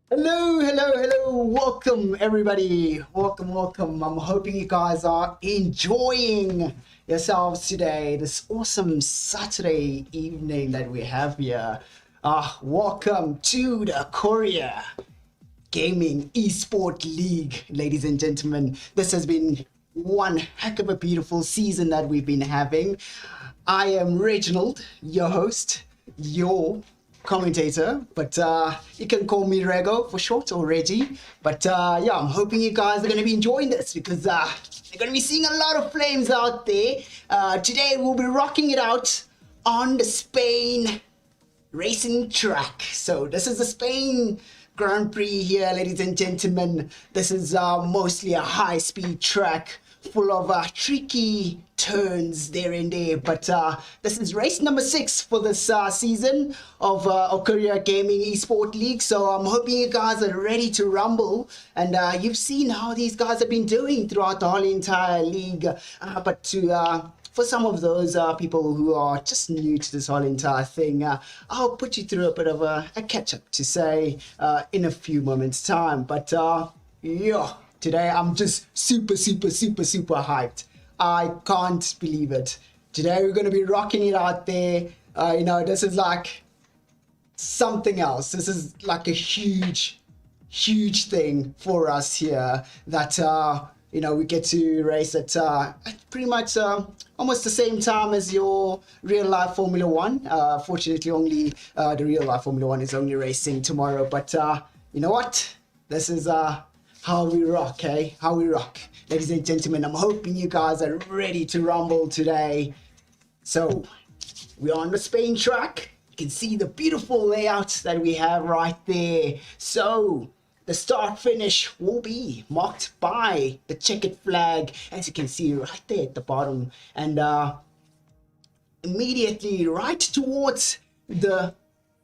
Hello. Welcome, everybody. Welcome. I'm hoping you guys are enjoying yourselves today, this awesome Saturday evening that we have here. Welcome to the ACORIA Gaming eSport League, ladies and gentlemen. This has been one heck of a beautiful season that we've been having. I am Reginald, your host, your commentator, but you can call me Rego for short, or Reggie. But yeah, I'm hoping you guys are going to be enjoying this because you're going to be seeing a lot of flames out there. Today we'll be rocking it out on the Spain racing track. So this is the Spain Grand Prix here, ladies and gentlemen. This is mostly a high-speed track full of tricky turns there and there, but this is race number 6 for this season of ACORIA Gaming eSport League. So I'm hoping you guys are ready to rumble, and you've seen how these guys have been doing throughout the whole entire league, but for some of those people who are just new to this whole entire thing, I'll put you through a bit of a catch-up to say in a few moments time. But yeah, today I'm just super hyped. I can't believe it. Today we're going to be rocking it out there. This is like something else. This is like a huge thing for us here that we get to race at pretty much almost the same time as your real life Formula One. Fortunately, only the real life Formula One is only racing tomorrow. But you know what? This is how we rock, eh? How we rock. Ladies and gentlemen, I'm hoping you guys are ready to rumble today. So, we're on the Spain track. You can see the beautiful layouts that we have right there. So, the start finish will be marked by the checkered flag, as you can see right there at the bottom. And immediately right towards the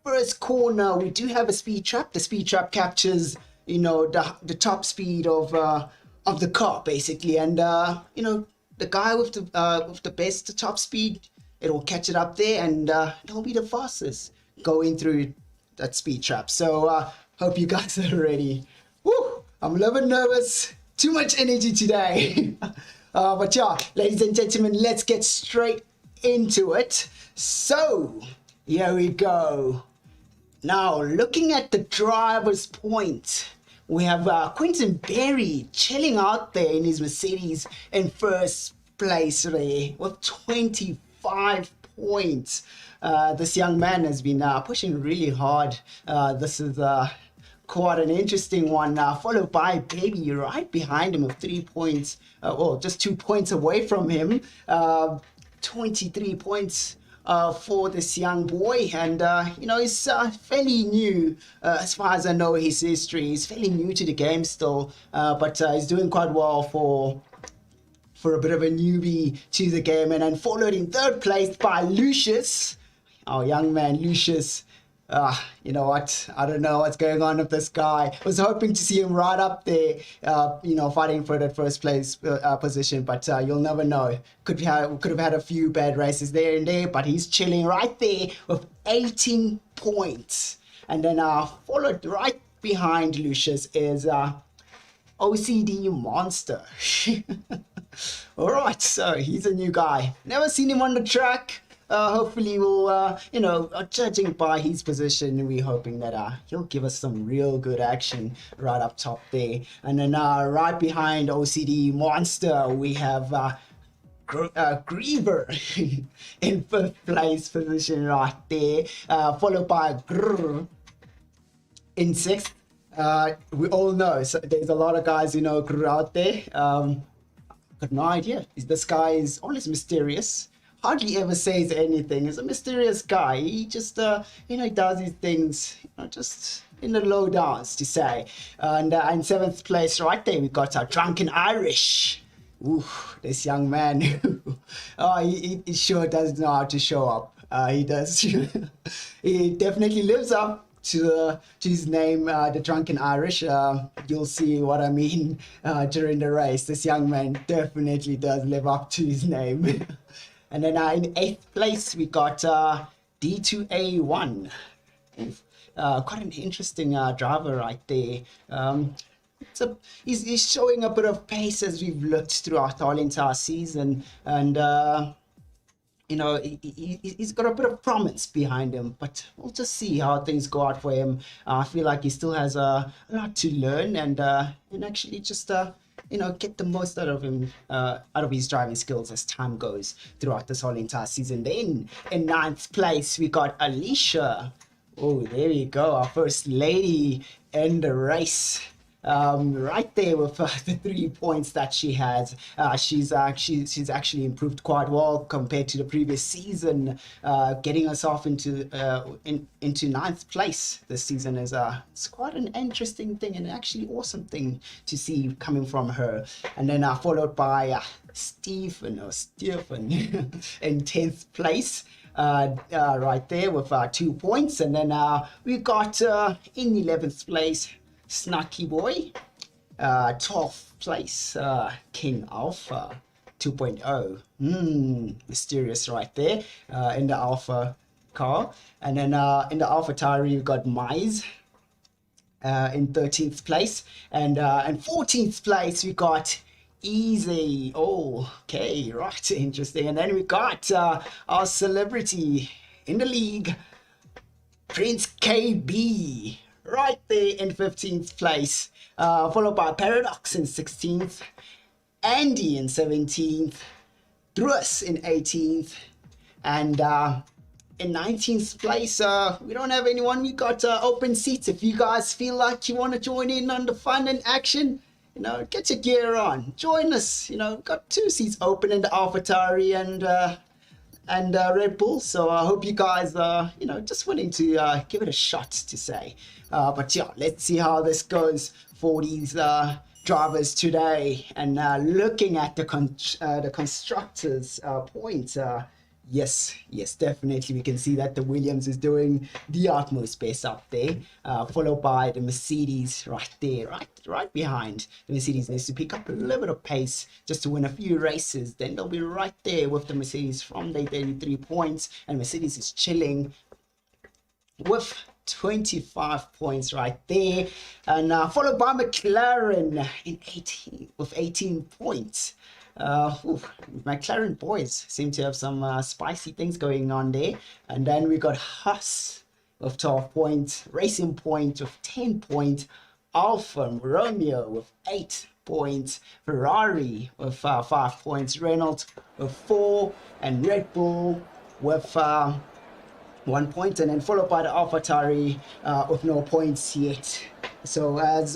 first corner, we do have a speed trap. The speed trap captures the top speed of the car, basically, and the guy with the best top speed, it'll catch it up there, and it'll be the fastest going through that speed trap. So hope you guys are ready. Woo! I'm a little bit nervous. Too much energy today. But yeah, ladies and gentlemen, let's get straight into it. So here we go. Now, looking at the driver's point, we have Quentin Berry chilling out there in his Mercedes in first place there with 25 points. This young man has been pushing really hard. This is quite an interesting one, followed by Baby right behind him with 3 points. Just 2 points away from him. 23 points for this young boy, and he's fairly new, as far as I know his history. He's fairly new to the game still, but he's doing quite well for a bit of a newbie to the game. And then followed in third place by Lucius, our young man Lucius. You know what? I don't know what's going on with this guy. I was hoping to see him right up there, fighting for that first place position, but you'll never know. Could have had a few bad races there and there, but he's chilling right there with 18 points. And then followed right behind Lucius is OCD Monster. All right, so he's a new guy. Never seen him on the track. Hopefully we'll, judging by his position, we're hoping that he'll give us some real good action right up top there. And then right behind OCD Monster, we have Griever in first place position right there, followed by Grrr in sixth. We all know, so there's a lot of guys who know Grrr out there. Got no idea. This guy is always mysterious. Hardly ever says anything. He's a mysterious guy. He just, he does his things, just in the low downs, to say. And in seventh place, right there, we got our Drunken Irish. Ooh, this young man. He sure does know how to show up. He does. He definitely lives up to his name, the Drunken Irish. You'll see what I mean during the race. This young man definitely does live up to his name. And then in eighth place, we got D2A1. Quite an interesting driver right there. So he's showing a bit of pace as we've looked throughout the whole entire season, and he's got a bit of promise behind him, but we'll just see how things go out for him. I feel like he still has a lot to learn and actually just get the most out of him, out of his driving skills as time goes throughout this whole entire season. Then in 9th place, we got Alicia. Oh, there we go, our first lady in the race. Right there with the 3 points that she has. She's actually improved quite well compared to the previous season, getting herself into 9th place this season is it's quite an interesting thing and actually awesome thing to see coming from her. And then followed by Stephen in 10th place. Right there with 2 points, and then we got in 11th place Snarky Boy, 12th place, King Alpha 2.0. Mysterious right there in the Alpha car. And then in the Alpha Tauri, we got Mize in 13th place. And in 14th place, we got Easy. Oh, okay, right, interesting. And then we got our celebrity in the league, Prince KB. Right there in 15th place, followed by Paradox in 16th, Andy in 17th, Druas in 18th, and in 19th place, we don't have anyone. We got open seats. If you guys feel like you want to join in on the fun and action, get your gear on, join us. We've got 2 seats open in the AlphaTauri and Red Bull, so I hope you guys are just willing to give it a shot, to say. But yeah, let's see how this goes for these drivers today. And looking at the constructors points, yes, definitely we can see that the Williams is doing the utmost best up there, followed by the Mercedes right there, right behind. The Mercedes needs to pick up a little bit of pace just to win a few races, then they'll be right there with the Mercedes from their 33 points, and Mercedes is chilling with 25 points right there, and followed by McLaren in 18 points. McLaren boys seem to have some spicy things going on there. And then we got Haas with 12 points, Racing Point with 10 points, Alfa Romeo with 8 points, Ferrari with 5 points, Renault with 4, and Red Bull with 1 point, and then followed by the AlphaTauri with no points yet. So as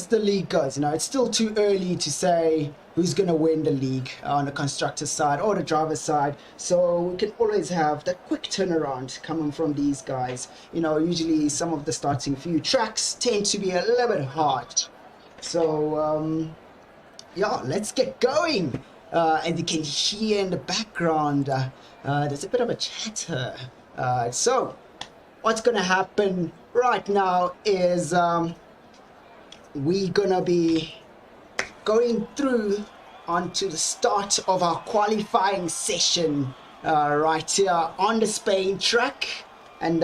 the league goes, it's still too early to say who's going to win the league on the constructor side or the driver side. So we can always have that quick turnaround coming from these guys. Usually some of the starting few tracks tend to be a little bit hard. So yeah, let's get going. And you can hear in the background, there's a bit of a chatter. So what's gonna happen right now is we're gonna be going through onto the start of our qualifying session right here on the Spain track, and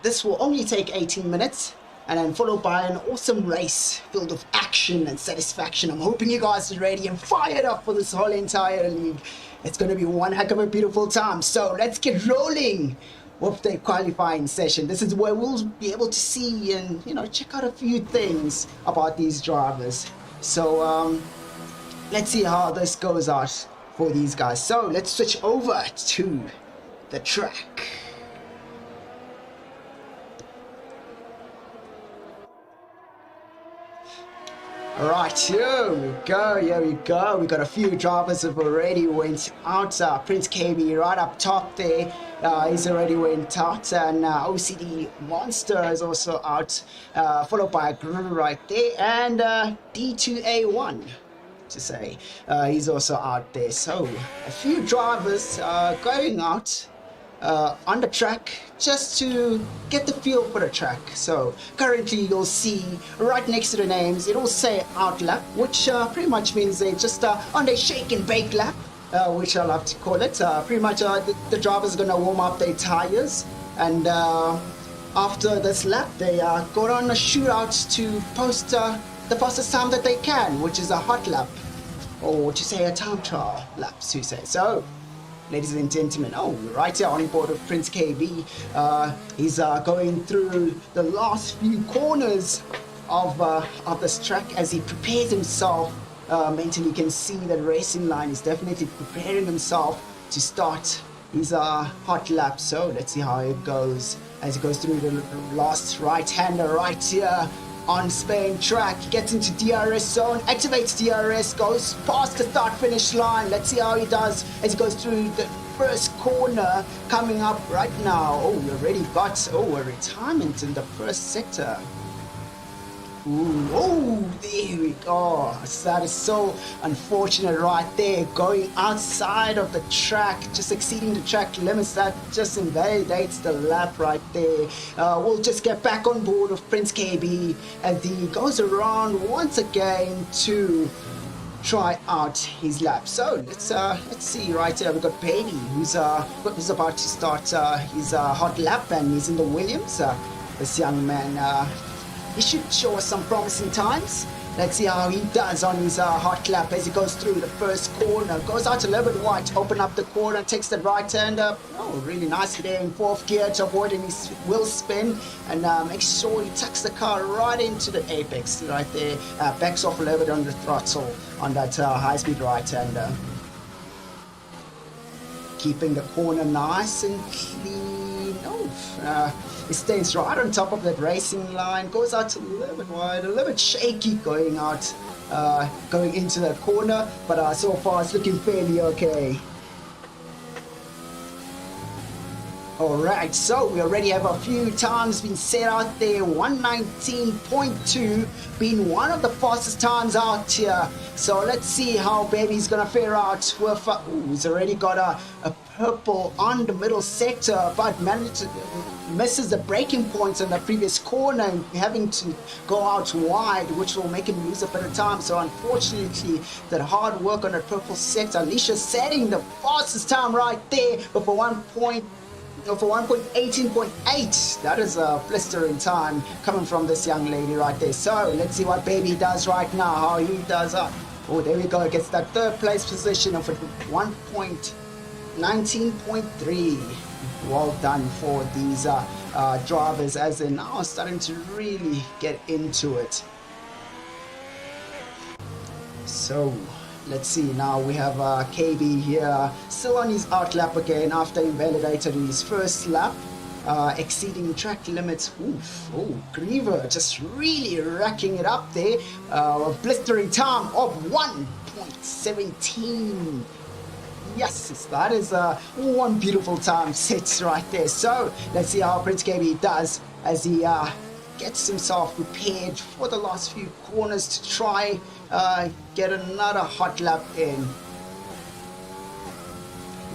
this will only take 18 minutes, and then followed by an awesome race filled with action and satisfaction. I'm hoping you guys are ready and fired up for this whole entire league. It's gonna be one heck of a beautiful time, so let's get rolling with the qualifying session. This is where we'll be able to see and check out a few things about these drivers. So let's see how this goes out for these guys. So let's switch over to the track. Right, here we go. We got a few drivers who've already went out. Prince KB right up top there. He's already went out, and OCD Monster is also out, followed by Guru right there, and D2A1 to say he's also out there. So a few drivers going out on the track just to get the feel for the track. So currently you'll see right next to the names it'll say out lap, which pretty much means they just on their shake and bake lap, which I love to call it. Pretty much the driver's gonna warm up their tires, and after this lap, they go on a shootout to post the fastest time that they can, which is a hot lap, or to say a time trial lap, to say. So, ladies and gentlemen, right here on board of Prince KB, he's going through the last few corners of this track as he prepares himself mentally. You can see that racing line is definitely preparing himself to start his hot lap. So let's see how it goes as he goes through the last right-hander right here on Spain track. He gets into DRS zone, activates DRS, goes past the start finish line. Let's see how he does as he goes through the first corner coming up right now. We already got a retirement in the first sector. There we go. That is so unfortunate right there. Going outside of the track, just exceeding the track limits, that just invalidates the lap right there. We'll just get back on board with Prince KB as he goes around once again to try out his lap. So let's see right here. We've got Baby who's about to start his hot lap, and he's in the Williams. This young man, he should show us some promising times. Let's see how he does on his hot lap as he goes through the first corner. Goes out a little bit wide to open up the corner, takes the right hander. Really nicely there in fourth gear to avoid any wheel spin, and makes sure he tucks the car right into the apex right there. Backs off a little bit on the throttle on that high-speed right hander. Keeping the corner nice and clean. It stays right on top of that racing line, goes out a little bit wide, a little bit shaky going out, going into that corner, but so far it's looking fairly okay. Alright, so we already have a few times been set out there. 119.2 being one of the fastest times out here. So let's see how Baby's gonna fare out with, he's already got a purple on the middle sector, but misses the braking points on the previous corner and having to go out wide, which will make him lose a bit of time. So unfortunately, that hard work on the purple sector, Alicia setting the fastest time right there with a 1.18.8. That is a blistering time coming from this young lady right there. So let's see what Baby does right now, how he does up. There we go, gets that third place position of 1.19.3. Well done for these drivers as they're now starting to really get into it. So let's see, now we have KB here, still on his out lap again after he validated his first lap, exceeding track limits. Griever just really racking it up there, a blistering time of 1.17. Yes, that is one beautiful time set right there. So let's see how Prince KB does as he gets himself prepared for the last few corners to try get another hot lap in.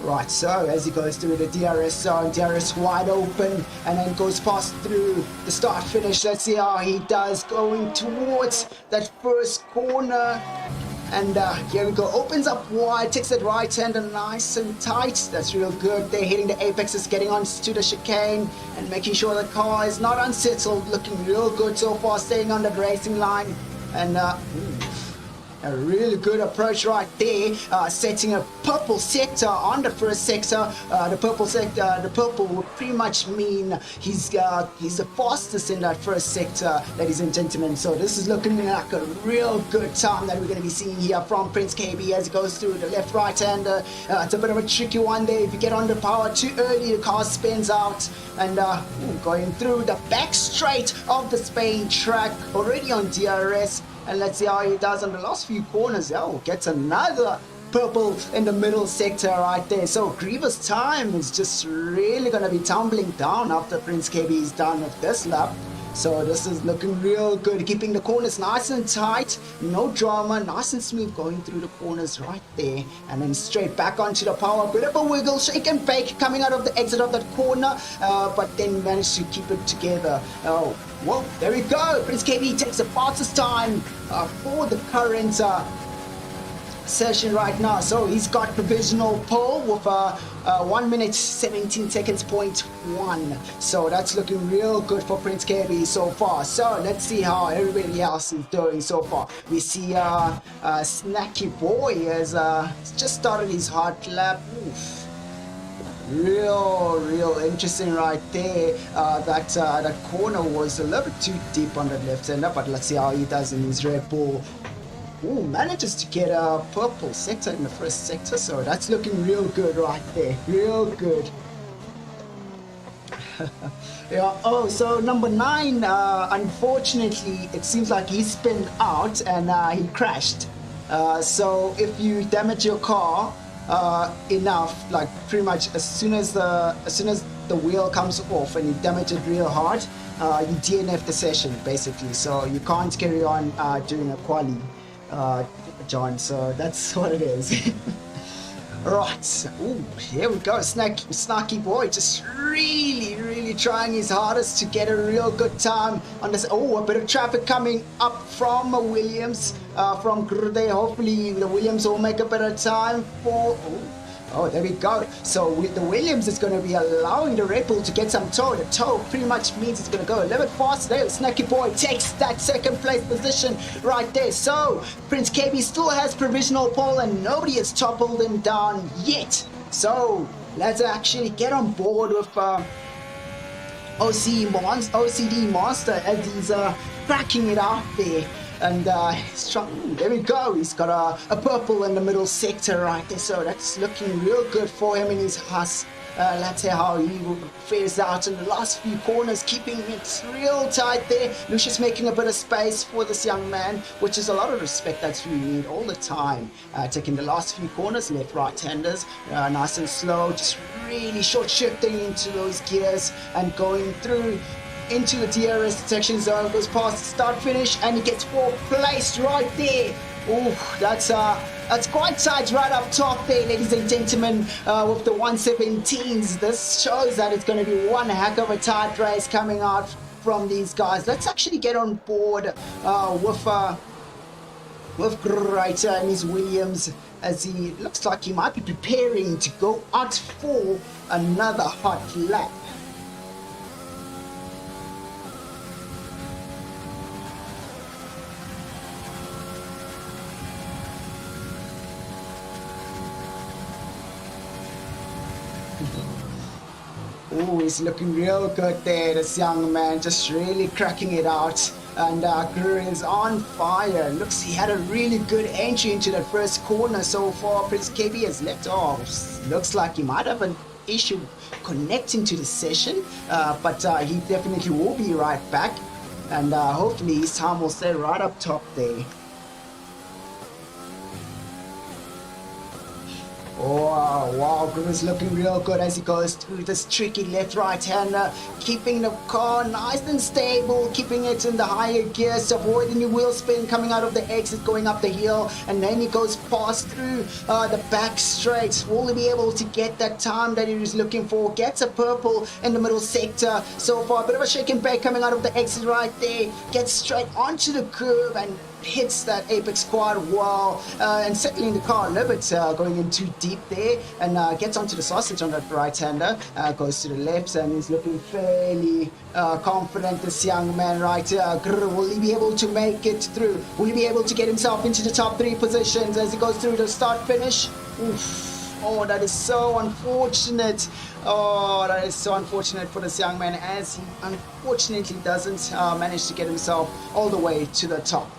Right, so as he goes through the DRS zone, DRS wide open, and then goes past through the start finish. Let's see how he does going towards that first corner. And here we go, opens up wide, takes that right hander nice and tight. That's real good. They're hitting the apexes, getting onto the chicane and making sure the car is not unsettled. Looking real good so far, staying on the racing line. And a really good approach right there, setting a purple sector on the first sector. The purple would pretty much mean he's the fastest in that first sector, ladies and gentlemen. So this is looking like a real good time that we're going to be seeing here from Prince KB as he goes through the left right hander. It's a bit of a tricky one there. If you get on the power too early, the car spins out. And going through the back straight of the Spain track, already on DRS. And let's see how he does on the last few corners. Gets another purple in the middle sector right there. So Griever's time is just really going to be tumbling down after Prince KB is done with this lap. So this is looking real good, keeping the corners nice and tight, no drama, nice and smooth going through the corners right there, and then straight back onto the power. Bit of a wiggle, shake and bake coming out of the exit of that corner, but then managed to keep it together. Well, there we go. Prince KB takes the fastest time for the current session right now. So he's got provisional pole with 1 minute 17 seconds point 1. So that's looking real good for Prince KB so far. So let's see how everybody else is doing so far. We see Snacky Boy has just started his hot lap. Oof. Real interesting right there. That corner was a little bit too deep on the left hander, but let's see how he does in his Red Bull. Ooh, manages to get a purple sector in the first sector, so that's looking real good right there. Real good. Yeah. Oh, so number 9, unfortunately, it seems like he spun out and he crashed. So if you damage your car enough, like pretty much as soon as the wheel comes off and you damage it real hard, you DNF the session basically. So you can't carry on doing a quali, John. So that's what it is. Right. Ooh, here we go. Snarky Boy just really trying his hardest to get a real good time on this. Oh, a bit of traffic coming up from Williams, from Grude. Hopefully the Williams will make a better time for... Oh, there we go. So with the Williams, it's going to be allowing the Red Bull to get some toe. The toe pretty much means it's going to go a little bit faster there. Snacky Boy takes that second place position right there. So Prince KB still has provisional pole and nobody has toppled him down yet. So let's actually get on board with OCD Monster as he's cracking it out there. And he's trying, there we go, he's got a purple in the middle sector right there, so that's looking real good for him in his Haas. Let's see how he fares out in the last few corners, keeping it real tight there. Lucius making a bit of space for this young man, which is a lot of respect that you need all the time. Taking the last few corners, left, right-handers, nice and slow, just really short shifting into those gears and going through into the DRS detection zone, goes past the start finish and he gets 4th place right there. Ooh, that's quite tight right up top there, ladies and gentlemen, with the 117s. This shows that it's going to be one heck of a tight race coming out from these guys. Let's actually get on board with Greater and his Williams, as he looks like he might be preparing to go out for another hot lap. Oh, he's looking real good there, this young man, just really cracking it out. And Guru is on fire. Looks, he had a really good entry into that first corner so far. Prince KB has left off. Looks like he might have an issue connecting to the session, but he definitely will be right back. And hopefully his time will stay right up top there. Oh, wow, Guru's looking real good as he goes through this tricky left-right hander, keeping the car nice and stable, keeping it in the higher gears, avoiding the wheel spin coming out of the exit, going up the hill, and then he goes past through the back straight. Will he be able to get that time that he was looking for? Gets a purple in the middle sector so far. A bit of a shake and bake coming out of the exit right there. Gets straight onto the curb and hits that apex quite well, and settling the car a little bit, going in too deep there, and gets onto the sausage on that right-hander, goes to the left, and he's looking fairly confident, this young man right here. Will he be able to make it through? Will he be able to get himself into the top 3 positions as he goes through the start-finish? Oof. Oh, that is so unfortunate. Oh, that is so unfortunate for this young man, as he unfortunately doesn't manage to get himself all the way to the top.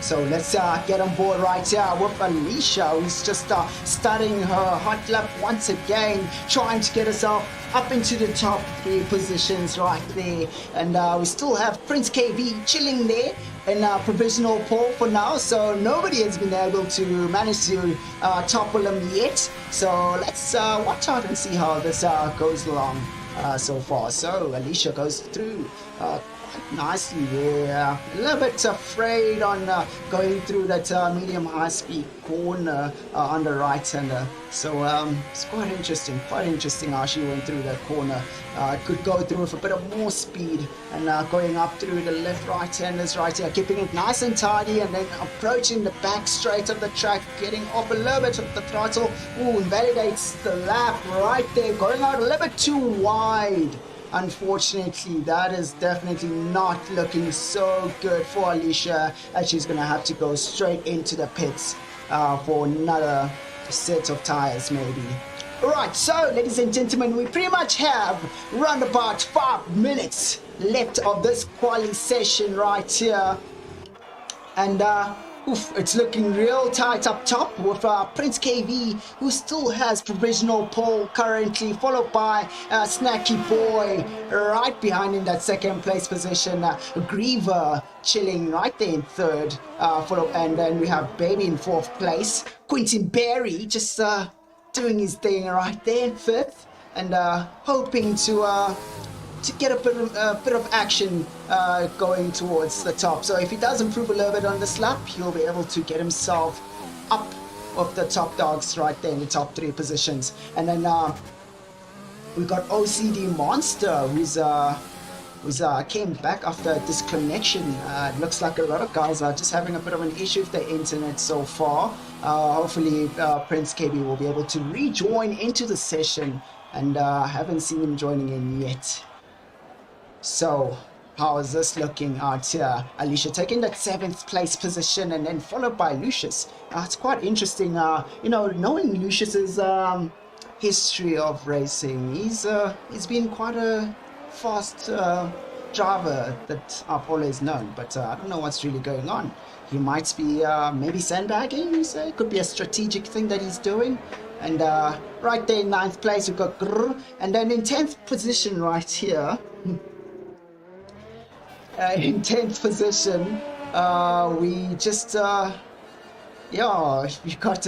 So let's get on board right here with Alicia, who's just starting her hot lap once again, trying to get herself up into the top 3 positions right there. And we still have Prince KB chilling there in provisional pole for now, so nobody has been able to manage to topple him yet. So let's watch out and see how this goes along so far. So Alicia goes through nicely there. A little bit afraid on going through that medium high speed corner on the right hander. So it's quite interesting how she went through that corner. Could go through with a bit of more speed and going up through the left right handers right here, keeping it nice and tidy, and then approaching the back straight of the track, getting off a little bit of the throttle. Ooh, invalidates the lap right there, going out a little bit too wide. Unfortunately, that is definitely not looking so good for Alicia, as she's going to have to go straight into the pits for another set of tires maybe. Alright, so ladies and gentlemen, we pretty much have around about 5 minutes left of this quali session right here. And it's looking real tight up top with Prince KV, who still has provisional pole currently, followed by Snacky Boy right behind in that second place position. Griever chilling right there in third, and then we have Baby in fourth place. Quentin Berry just doing his thing right there in fifth, and hoping to get a bit of action going towards the top. So if he does improve a little bit on this lap, he'll be able to get himself up of the top dogs right there in the top 3 positions. And then we got OCD Monster, who's came back after disconnection. It looks like a lot of guys are just having a bit of an issue with the internet so far. Hopefully Prince KB will be able to rejoin into the session, and haven't seen him joining in yet. So how is this looking out here? Alicia taking that 7th place position, and then followed by Lucius. It's quite interesting, knowing Lucius's history of racing. He's been quite a fast driver that I've always known, but I don't know what's really going on. He might be maybe sandbagging, you say? Could be a strategic thing that he's doing. And right there in 9th place we've got Grr, and then in 10th position right here. In 10th position, we just, we got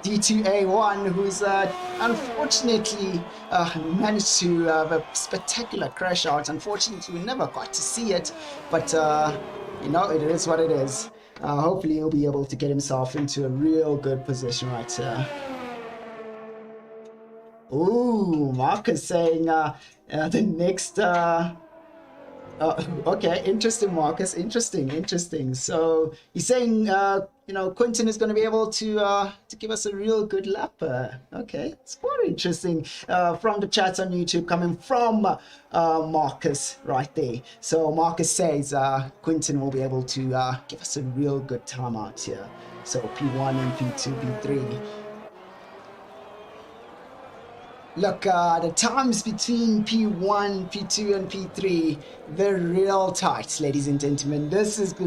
D2A1, who's unfortunately managed to have a spectacular crash out. Unfortunately, we never got to see it, but it is what it is. Hopefully, he'll be able to get himself into a real good position right here. Ooh, Marcus saying the next... okay, interesting, Marcus. Interesting. So he's saying, Quentin is going to be able to give us a real good lap. Okay, it's quite interesting from the chats on YouTube coming from Marcus right there. So Marcus says Quentin will be able to give us a real good time out here. So P1 and P2, P3. Look, the times between P1, P2, and P3, they're real tight, ladies and gentlemen. This is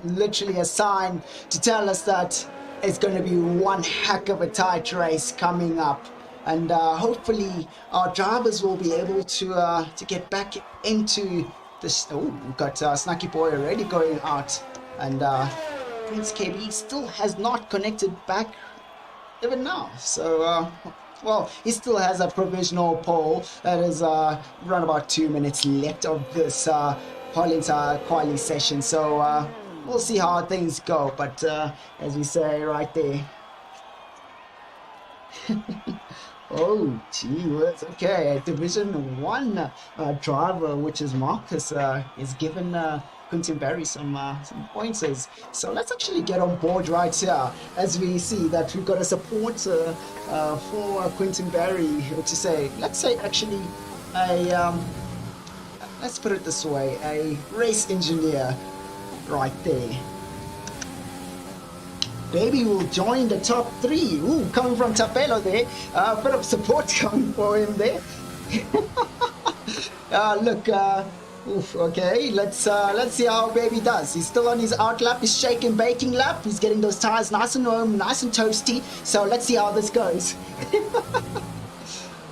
literally a sign to tell us that it's going to be one heck of a tight race coming up, and hopefully our drivers will be able to get back into this. Oh, we've got Snacky Boy already going out, and Prince KB still has not connected back even now. So. Well, he still has a provisional pole. That is around about 2 minutes left of this whole entire quali session. So we'll see how things go. But as we say right there. Oh, gee whiz. Okay, Division 1 driver, which is Marcus, is given Quentin Berry some pointers. So let's actually get on board right here, as we see that we've got a supporter for Quentin Berry, which is let's say actually let's put it this way, a race engineer right there. Baby will join the top 3. Ooh, coming from Tapelo there. A bit of support coming for him there. Look, oof, okay, let's see how Baby does. He's still on his out lap, his shake and baking lap. He's getting those tires nice and warm, nice and toasty. So let's see how this goes.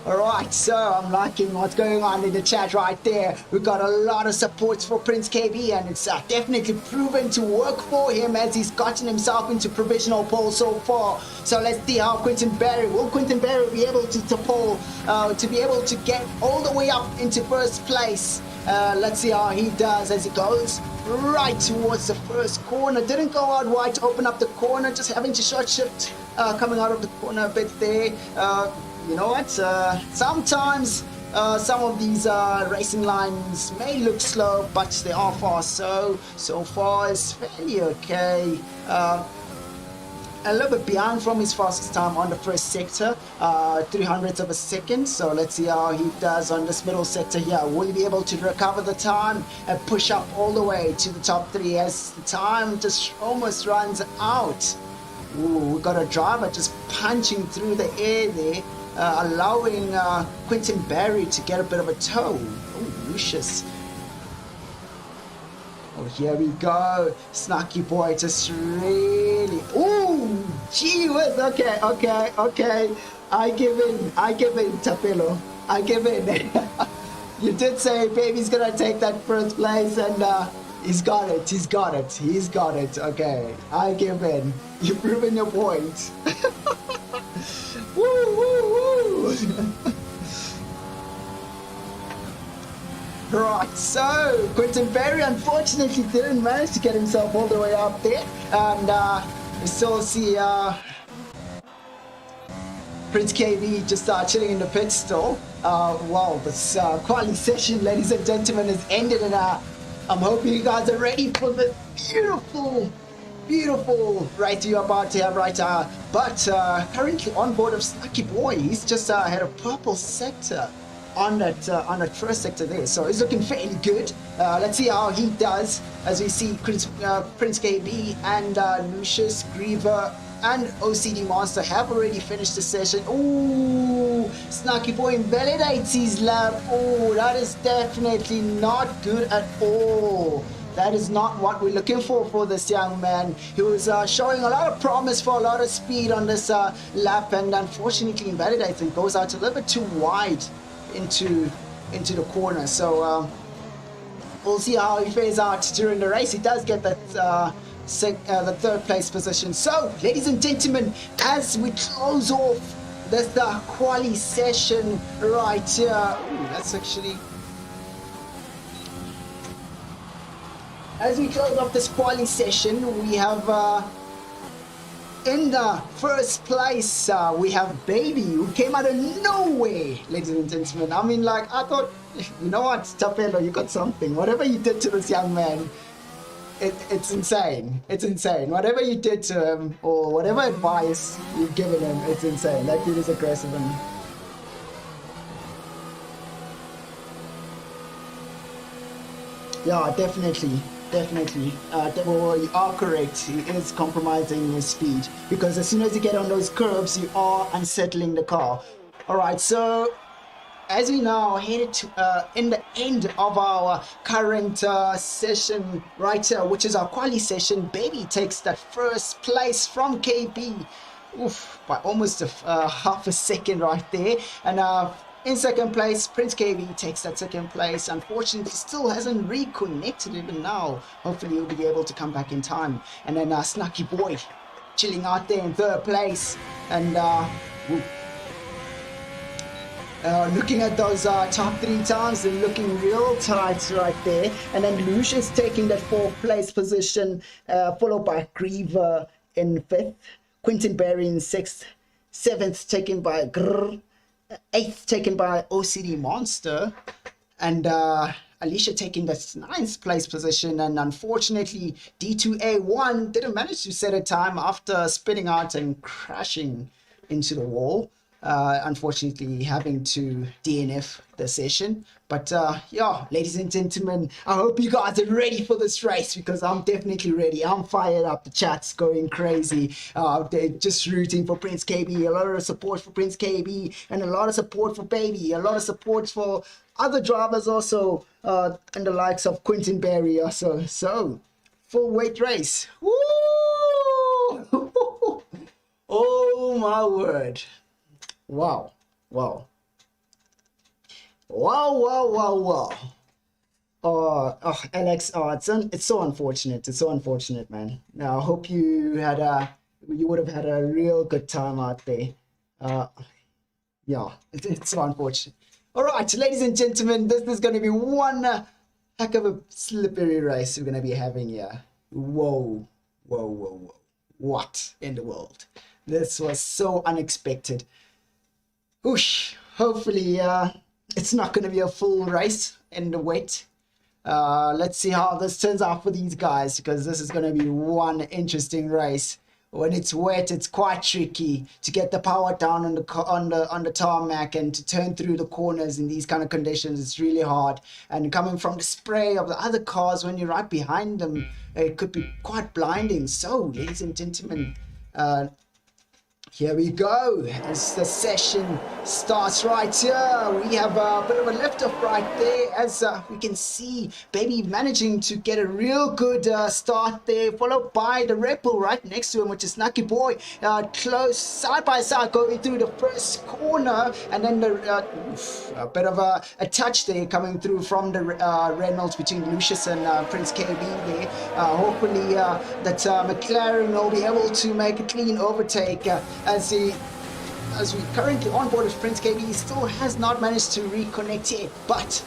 Alright, so I'm liking what's going on in the chat right there. We've got a lot of supports for Prince KB, and it's definitely proven to work for him as he's gotten himself into provisional pole so far. So let's see how Quentin Berry be able to pole, to be able to get all the way up into first place Let's see how he does as he goes right towards the first corner. Didn't go out wide to open up the corner, just having to short shift coming out of the corner a bit there. You know what? Sometimes some of these racing lines may look slow, but they are fast. So far it's fairly okay. A little bit behind from his fastest time on the first sector, 300ths of a second. So let's see how he does on this middle sector here. Will he be able to recover the time and push up all the way to the top 3 as the time just almost runs out? Ooh, we got a driver just punching through the air there, allowing Quentin Barry to get a bit of a toe. Oh, Lucius. Oh, here we go. Snarky boy just really... Ooh, gee whiz. Okay. I give in, Tapelo. I give in. You did say baby's gonna take that first place, and he's got it. Okay, I give in. You've proven your point. Woo. Right, so Quentin Barry unfortunately didn't manage to get himself all the way up there, and we still see Prince KB just chilling in the pit still. Wow, this quali session, ladies and gentlemen, has ended, and I'm hoping you guys are ready for the beautiful race you're about to have right now. But currently on board of Snarky Boy, he's just had a purple sector on that first sector there, so he's looking fairly good. Let's see how he does as we see Prince KB and Lucius, Griever and OCD Monster have already finished the session. Ooh, Snarky Boy invalidates his lap. Oh, that is definitely not good at all. That is not what we're looking for this young man. He was showing a lot of promise for a lot of speed on this lap, and unfortunately invalidates and goes out a little bit too wide into the corner. So we'll see how he fares out during the race. He does get that the third place position. So ladies and gentlemen, as we close off this quali session right here, that's actually, as we close off this quali session, we have in the first place, we have Baby, who came out of nowhere, ladies and gentlemen. I mean, like, I thought, you know what, Tapelo, you got something. Whatever you did to this young man, it's insane. It's insane. Whatever you did to him, or whatever advice you've given him, it's insane. That dude is aggressive. And yeah, definitely. Well, you are correct. He is compromising his speed, because as soon as you get on those curbs, you are unsettling the car. All right, so as we now headed to in the end of our current session right here, which is our quali session, Baby takes that first place from KB, by almost half a second right there, and in second place, Prince KB takes that second place. Unfortunately, still hasn't reconnected even now. Hopefully, he'll be able to come back in time. And then Snarky Boy chilling out there in third place. And looking at those top 3 times, they're looking real tight right there. And then Lucius taking that 4th place position, followed by Griever in 5th, Quentin Barry in 6th, 7th taken by Grrr, 8th taken by OCD Monster, and Alicia taking the 9th place position. And unfortunately, D2A1 didn't manage to set a time after spinning out and crashing into the wall. Unfortunately, having to DNF the session. But yeah, ladies and gentlemen, I hope you guys are ready for this race, because I'm definitely ready. I'm fired up. The chat's going crazy. They're just rooting for Prince KB. A lot of support for Prince KB, and a lot of support for Baby. A lot of support for other drivers also, and the likes of Quentin Barry also. So, full weight race. Woo! Oh my word. Wow. Oh, Alex, it's so unfortunate. It's so unfortunate, man. Now, I hope you would have had a real good time out there. Yeah, it's so unfortunate. All right, ladies and gentlemen, this is going to be one heck of a slippery race we're going to be having here. Whoa, whoa, whoa, whoa. What in the world? This was so unexpected. Whoosh, hopefully it's not going to be a full race in the wet. Let's see how this turns out for these guys, because this is going to be one interesting race. When it's wet, it's quite tricky to get the power down on the tarmac and to turn through the corners in these kind of conditions. It's really hard. And coming from the spray of the other cars when you're right behind them, it could be quite blinding. So, ladies and gentlemen, here we go as the session starts right here. We have a bit of a lift off right there, as we can see Baby managing to get a real good start there, followed by the Red Bull right next to him, which is Nucky Boy, close side by side going through the first corner, and then a bit of a touch there coming through from the Reynolds between Lucius and Prince KB there. Hopefully that McLaren will be able to make a clean overtake. As we currently on board with Prince KB, he still has not managed to reconnect yet, but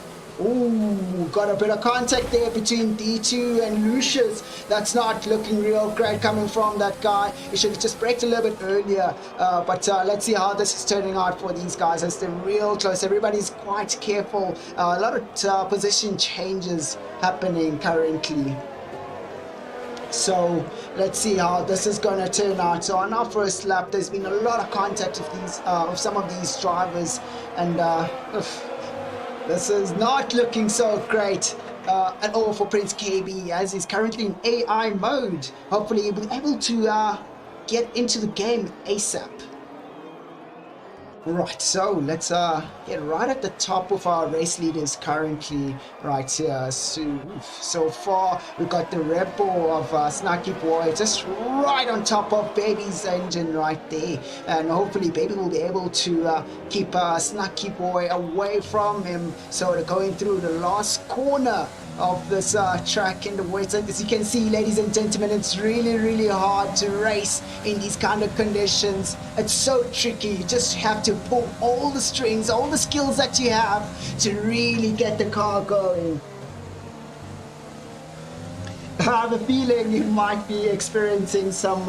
got a bit of contact there between D2 and Lucius. That's not looking real great coming from that guy. He should have just braked a little bit earlier, but let's see how this is turning out for these guys as they're real close. Everybody's quite careful. A lot of position changes happening currently. So let's see how this is going to turn out. So on our first lap, there's been a lot of contact of some of these drivers, and this is not looking so great at all for Prince KB, as he's currently in AI mode. Hopefully he'll be able to get into the game ASAP. Right, so let's get right at the top of our race leaders currently right here. So far we've got the Red Bull of Snacky Boy just right on top of Baby's engine right there, and hopefully Baby will be able to keep Snacky Boy away from him. So they're going through the last corner of this track in the west. As you can see, ladies and gentlemen, it's really hard to race in these kind of conditions. It's so tricky. You just have to pull all the strings, all the skills that you have to really get the car going. I have a feeling you might be experiencing some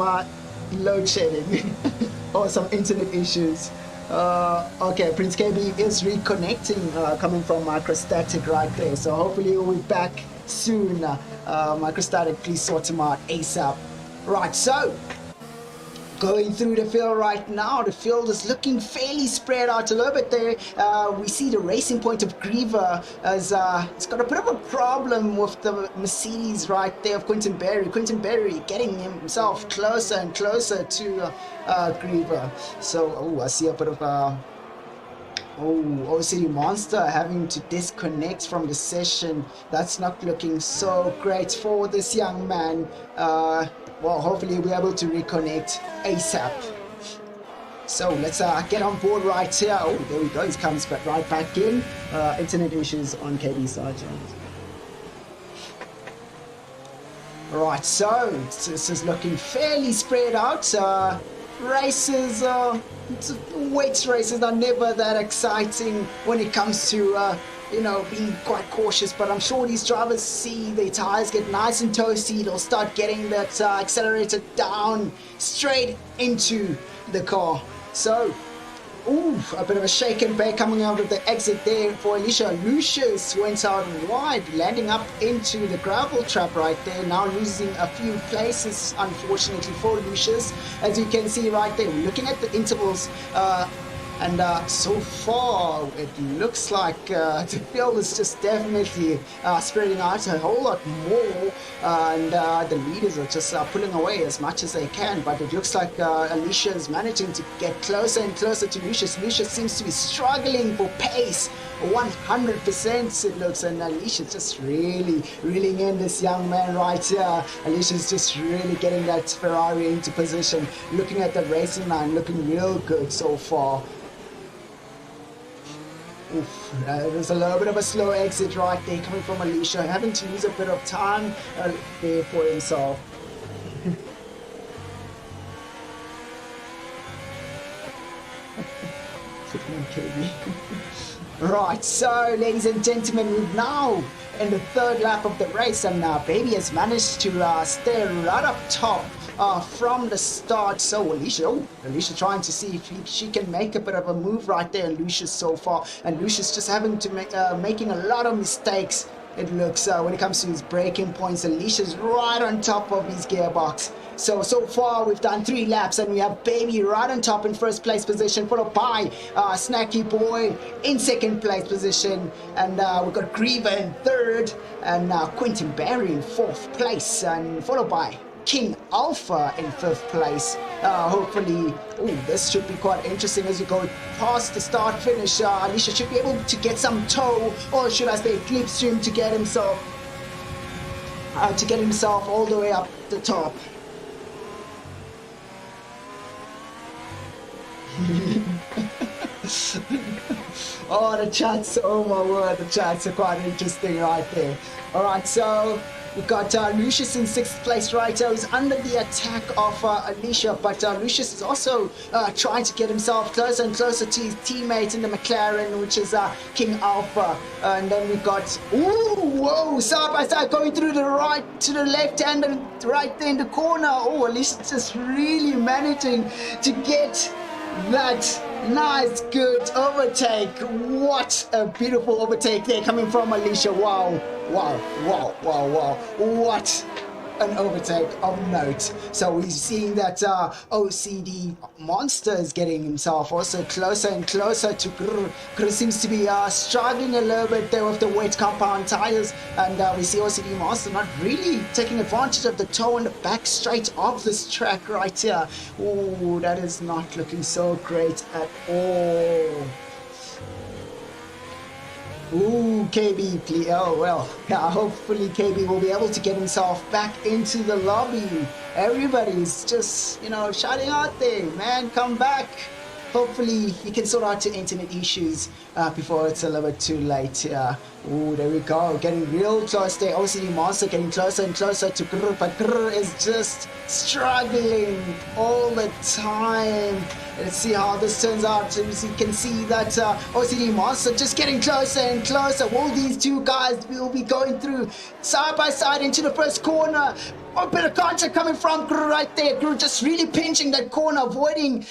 load shedding or some internet issues. Okay, Prince KB is reconnecting coming from Microstatic right there, so hopefully he'll be back soon. Microstatic, please sort him out ASAP. Right, so going through the field right now, the field is looking fairly spread out a little bit there. We see the racing point of Griever as it's got a bit of a problem with the Mercedes right there of Quentin Berry. Quentin Berry getting himself closer and closer to Griever. So, I see a bit of City Monster having to disconnect from the session. That's not looking so great for this young man. Well, hopefully we'll be able to reconnect ASAP. So let's get on board right here. Oh, there we go. He comes right back in. Internet issues on KB's side. Right, so this is looking fairly spread out. Races, weights races are never that exciting when it comes to being quite cautious, but I'm sure these drivers see their tires get nice and toasty, they'll start getting that accelerator down straight into the car. So, a bit of a shake and bake coming out of the exit there for Alicia. Lucius went out wide, landing up into the gravel trap right there, now losing a few places, unfortunately for Lucius. As you can see right there, looking at the intervals, and so far it looks like the field is just definitely spreading out a whole lot more, and the leaders are just pulling away as much as they can, but it looks like Alicia is managing to get closer and closer to Lucius. Lucius seems to be struggling for pace 100% it looks, and Alicia's just really reeling in this young man right here. Alicia's just really getting that Ferrari into position. Looking at the racing line, looking real good so far. There's a little bit of a slow exit right there coming from Alicia, having to use a bit of time there for himself. KB. Right, so ladies and gentlemen, we're now in the third lap of the race, and Baby has managed to stay right up top from the start. So Alicia trying to see if she can make a bit of a move right there, and Lucius so far, and Lucius just having to making a lot of mistakes. It looks when it comes to his braking points, Alicia's right on top of his gearbox. So far we've done 3 laps, and we have Baby right on top in first place position, followed by Snacky Boy in second place position, and we've got Griever in third, and Quentin Barry in fourth place, and followed by King Alpha in fifth place. Hopefully, this should be quite interesting as you go past the start finish. Alicia should be able to get some tow, or should I say slipstream, to get himself all the way up the top. Oh, the chats, oh my word, the chats are quite interesting right there. Alright, so we've got Lucius in 6th place right now. He's under the attack of Alicia, but Lucius is also trying to get himself closer and closer to his teammate in the McLaren, which is King Alpha. And then we've got, side by side going through the right to the left and right there in the corner. Oh, Alicia's just really managing to get that nice, good overtake. What a beautiful overtake there coming from Alicia. Wow. What an overtake of note. So we're seeing that OCD Monster is getting himself also closer and closer to Grr. Grr seems to be struggling a little bit there with the wet compound tires, and we see OCD Monster not really taking advantage of the toe and the back straight of this track right here. Oh, that is not looking so great at all. Ooh, KB, please. Oh, well, yeah, hopefully KB will be able to get himself back into the lobby. Everybody's just, shouting out there, man, come back. Hopefully he can sort out the internet issues before it's a little bit too late. Ooh, there we go, getting real close there. OCD Monster getting closer and closer to Grr, but Grr is just struggling all the time. Let's see how this turns out. As you can see that OCD Monster just getting closer and closer. Will these two guys will be going through side by side into the first corner? A bit of contact coming from Grr right there. Grr just really pinching that corner, avoiding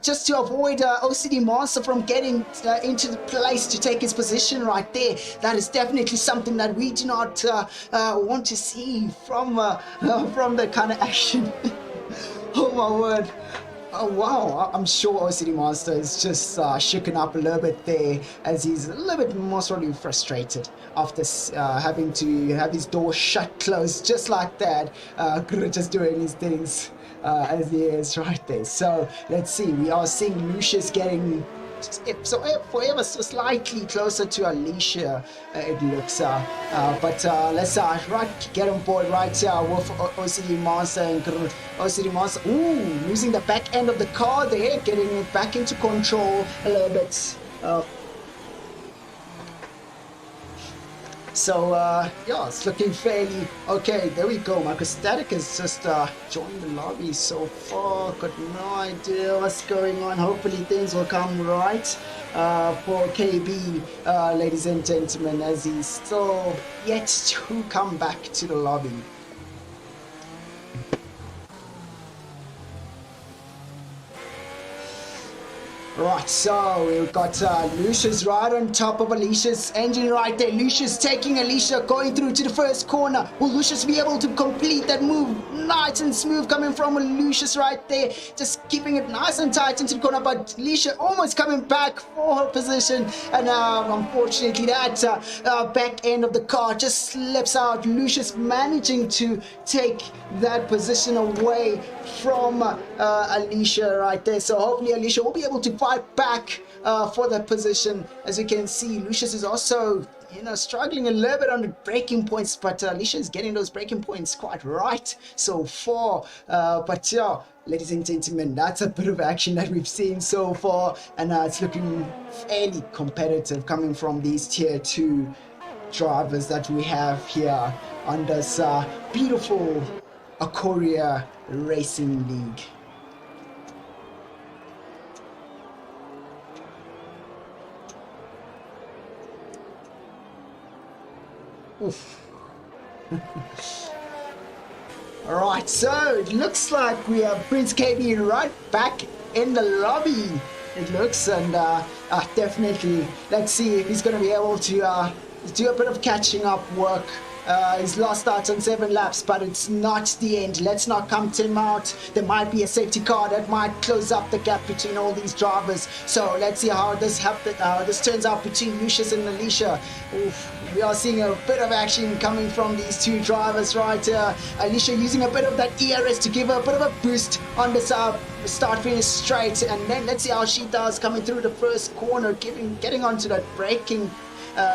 just to avoid OCD Monster from getting into the place to take his position right there. That is definitely something that we do not want to see from the kind of action. Oh my word. Oh wow, I'm sure OCD Monster is just shooken up a little bit there, as he's a little bit most probably frustrated after having to have his door shut closed just like that. Just doing his things as he is right there. So let's see, we are seeing Lucius getting forever so slightly closer to Alicia, it looks. But let's get on board right here with OCD Monster and OCD Monster. Ooh, losing the back end of the car there, getting it back into control a little bit. Yeah, it's looking fairly okay. There we go. Microstatic has just joined the lobby so far. Got no idea what's going on. Hopefully things will come right for KB, ladies and gentlemen, as he's still yet to come back to the lobby. Right, so we've got Lucius right on top of Alicia's engine right there. Lucius taking Alicia, going through to the first corner. Will Lucius be able to complete that move? Nice and smooth coming from Lucius right there. Just keeping it nice and tight into the corner, but Alicia almost coming back for her position. And unfortunately that back end of the car just slips out. Lucius managing to take that position away from Alicia right there. So hopefully Alicia will be able to fight back for that position. As you can see, Lucius is also struggling a little bit on the braking points, but Alicia is getting those braking points quite right so far. But yeah, ladies and gentlemen, that's a bit of action that we've seen so far, and it's looking fairly competitive coming from these tier 2 drivers that we have here on this beautiful ACORIA Racing League. Oof. All right, so it looks like we have Prince KB right back in the lobby. It looks, and definitely, let's see if he's going to be able to do a bit of catching up work. He's lost out on 7 laps, but it's not the end. Let's not count him out. There might be a safety car that might close up the gap between all these drivers. So let's see how this turns out between Lucius and Alicia. Oof. We are seeing a bit of action coming from these two drivers right here. Alicia using a bit of that ERS to give her a bit of a boost on this start finish straight, and then let's see how she does coming through the first corner, getting onto that braking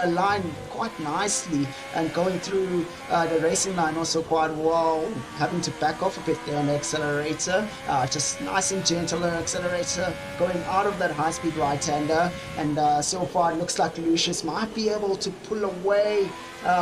line quite nicely and going through the racing line also quite well, having to back off a bit there on the accelerator, just nice and gentle on the accelerator, going out of that high-speed right-hander, and so far it looks like Lucius might be able to pull away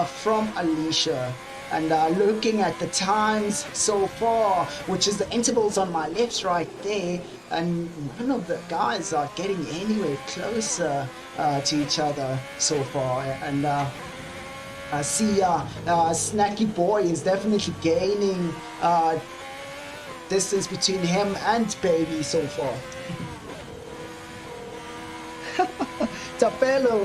from Alicia. And looking at the times so far, which is the intervals on my left right there, and none of the guys are getting anywhere closer to each other so far. And I see Snacky Boy is definitely gaining distance between him and Baby so far. Tapelo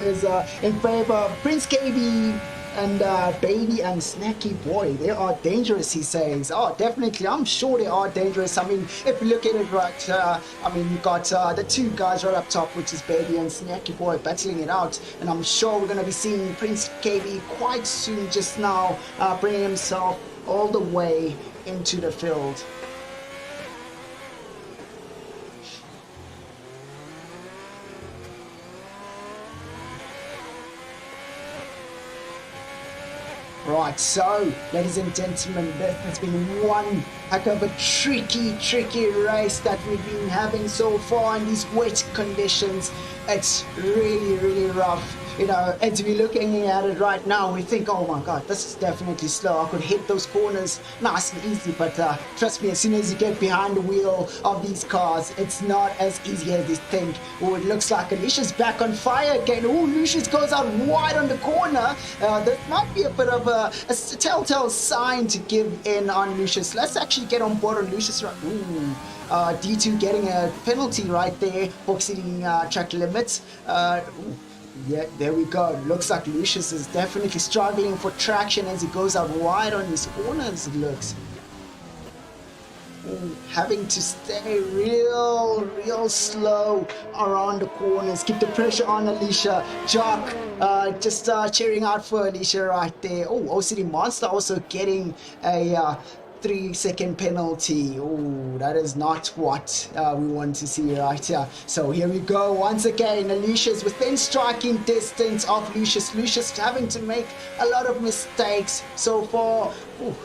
is in favor of Prince KB and Baby and Snacky Boy. They are dangerous, he says. Oh, definitely, I'm sure they are dangerous. I mean, if you look at it right, I mean, you've got the two guys right up top, which is Baby and Snacky Boy, battling it out, and I'm sure we're going to be seeing Prince KB quite soon, just now, bringing himself all the way into the field. Right, so, ladies and gentlemen, it's been one heck of a tricky race that we've been having so far in these wet conditions. It's really rough. You know, as we're looking at it right now, we think, oh my god, this is definitely slow. I could hit those corners nice and easy, but trust me, as soon as you get behind the wheel of these cars, it's not as easy as you think. Oh, it looks like Alicia's back on fire again. Oh, Lucius goes out wide on the corner. That might be a bit of a telltale sign to give in on Lucius. Let's actually get on board on Lucius right. Ooh. D2 getting a penalty right there for exceeding track limits. Yeah, there we go. Looks like Lucius is definitely struggling for traction as he goes out wide on his corners, it looks. Ooh, having to stay real slow around the corners. Keep the pressure on Alicia. Jock just cheering out for Alicia right there. Oh, OCD Monster also getting a 3-second penalty. Oh, that is not what we want to see right here. So here we go once again. Alicia's within striking distance of Lucius. Lucius having to make a lot of mistakes so far. Ooh.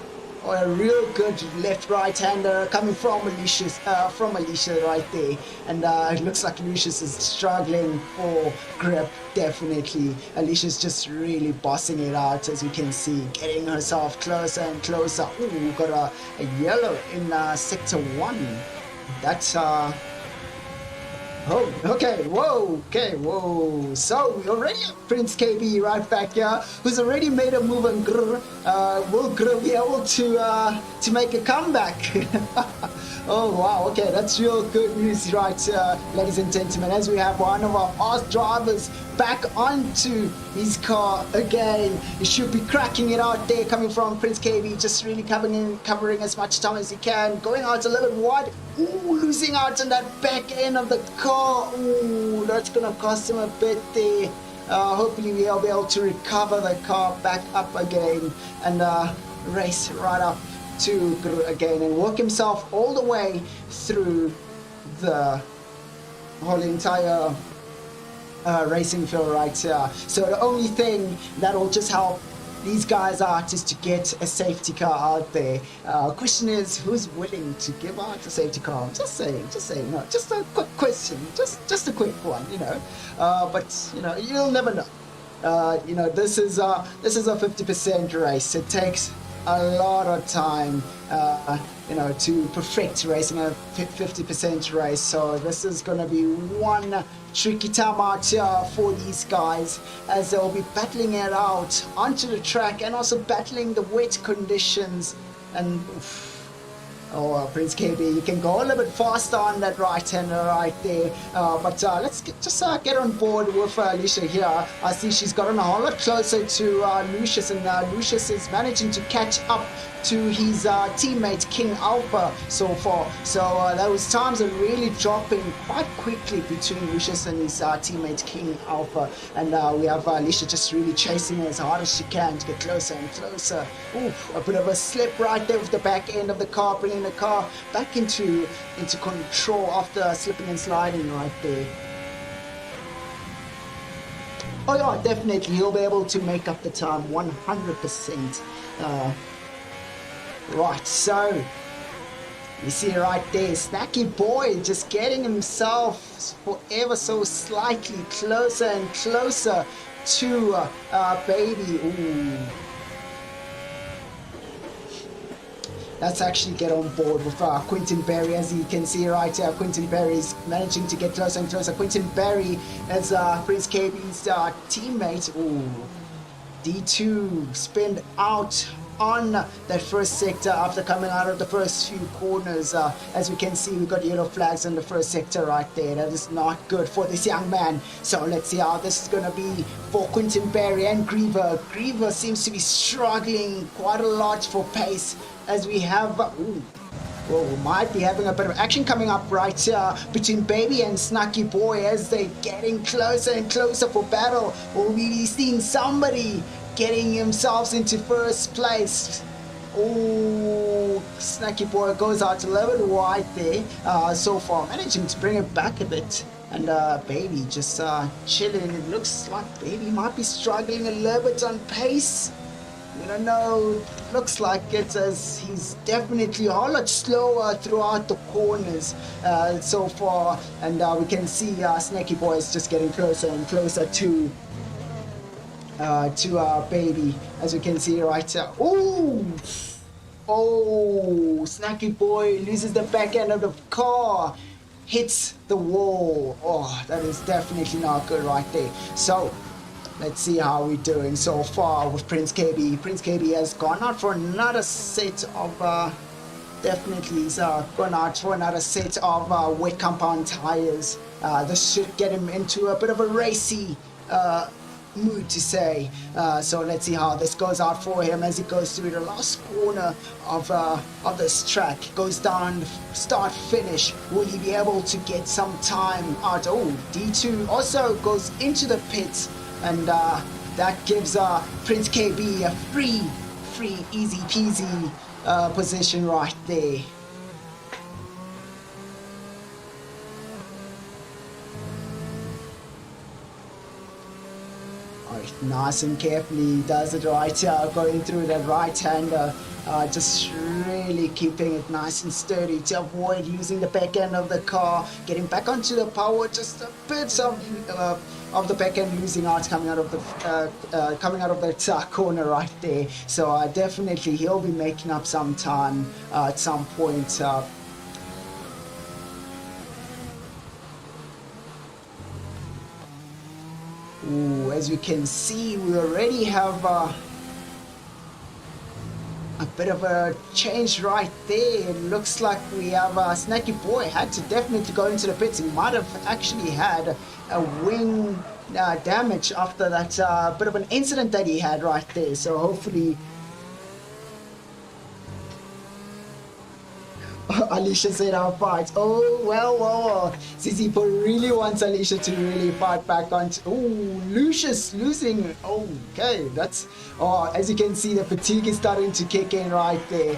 A real good left-right hander coming from Alicia right there, and it looks like Lucius is struggling for grip. Definitely, Alicia's just really bossing it out, as you can see, getting herself closer and closer. Ooh, we've got a yellow in sector 1. That's oh, okay, whoa. So we already have Prince KB right back here, who's already made a move on Grr. Will Grr be able to make a comeback? Oh wow, okay, that's real good news right here, ladies and gentlemen, as we have one of our fast drivers back onto his car again. He should be cracking it out there, coming from Prince KB, just really covering as much time as he can, going out a little bit wide. Ooh, losing out on that back end of the car. Ooh, that's gonna cost him a bit there. Hopefully we'll be able to recover the car back up again and race right up to Gru again and work himself all the way through the whole entire racing field right here. So the only thing that will just help these guys out is to get a safety car out there. Question is, who's willing to give out a safety car? Just saying, no, just a quick question, just a quick one, you know. But you know, you'll never know. You know, this is a 50% race. It takes a lot of time, to perfect racing a 50% race. So this is going to be one tricky time out here for these guys, as they'll be battling it out onto the track and also battling the wet conditions. And Prince KB, you can go a little bit faster on that right-hander right there. But let's get on board with Alicia here. I see she's gotten a whole lot closer to Lucius, and Lucius is managing to catch up to his teammate King Alpha so far. So those times are really dropping quite quickly between Lucius and his teammate King Alpha. And we have Alicia just really chasing her as hard as she can to get closer and closer. Ooh, a bit of a slip right there with the back end of the car, bringing the car back into control after slipping and sliding right there. Oh yeah, definitely he'll be able to make up the time 100%. Right, so you see right there, Snacky Boy just getting himself forever so slightly closer and closer to Baby. Ooh. Let's actually get on board with Quentin Berry. As you can see right here, Quentin Berry is managing to get closer and closer. Quentin Berry as Prince KB's teammate. Ooh. D2 spin out on that first sector after coming out of the first few corners. As we can see, we got yellow flags in the first sector right there. That is not good for this young man. So let's see how this is going to be for Quentin Berry and Griever. Griever seems to be struggling quite a lot for pace, as we have well, we might be having a bit of action coming up right here between Baby and Snacky Boy as they're getting closer and closer for battle. We'll be seeing somebody getting themselves into first place. Oh, Snacky Boy goes out a little bit wide there so far, managing to bring it back a bit. And Baby just chilling. It looks like Baby might be struggling a little bit on pace. We don't know, looks like it, as he's definitely a whole lot slower throughout the corners so far. And we can see Snacky Boy is just getting closer and closer to Baby, as we can see right here. Oh, Snacky Boy loses the back end of the car, hits the wall. Oh, that is definitely not good right there. So let's see how we're doing so far with Prince KB. Prince KB has gone out for another set of definitely he's gone out for another set of wet compound tires. This should get him into a bit of a racy mood to say. So let's see how this goes out for him as he goes through the last corner of this track. Goes down, start, finish. Will he be able to get some time out? Oh, D2 also goes into the pits, and that gives Prince KB a free, easy peasy position right there. Nice and carefully does it right here, going through that right hander, just really keeping it nice and sturdy to avoid losing the back end of the car, getting back onto the power, just a bit of the back end losing out, coming out of that corner right there. So definitely he'll be making up some time at some point. Ooh, as you can see, we already have a bit of a change right there. It looks like we have Snacky Boy had to definitely go into the pits. He might have actually had a wing damage after that bit of an incident that he had right there. So hopefully Alicia said I'll fight. Oh, well. Zizipo really wants Alicia to really fight back on. Oh, Lucius losing. Okay, that's... Oh, as you can see, the fatigue is starting to kick in right there.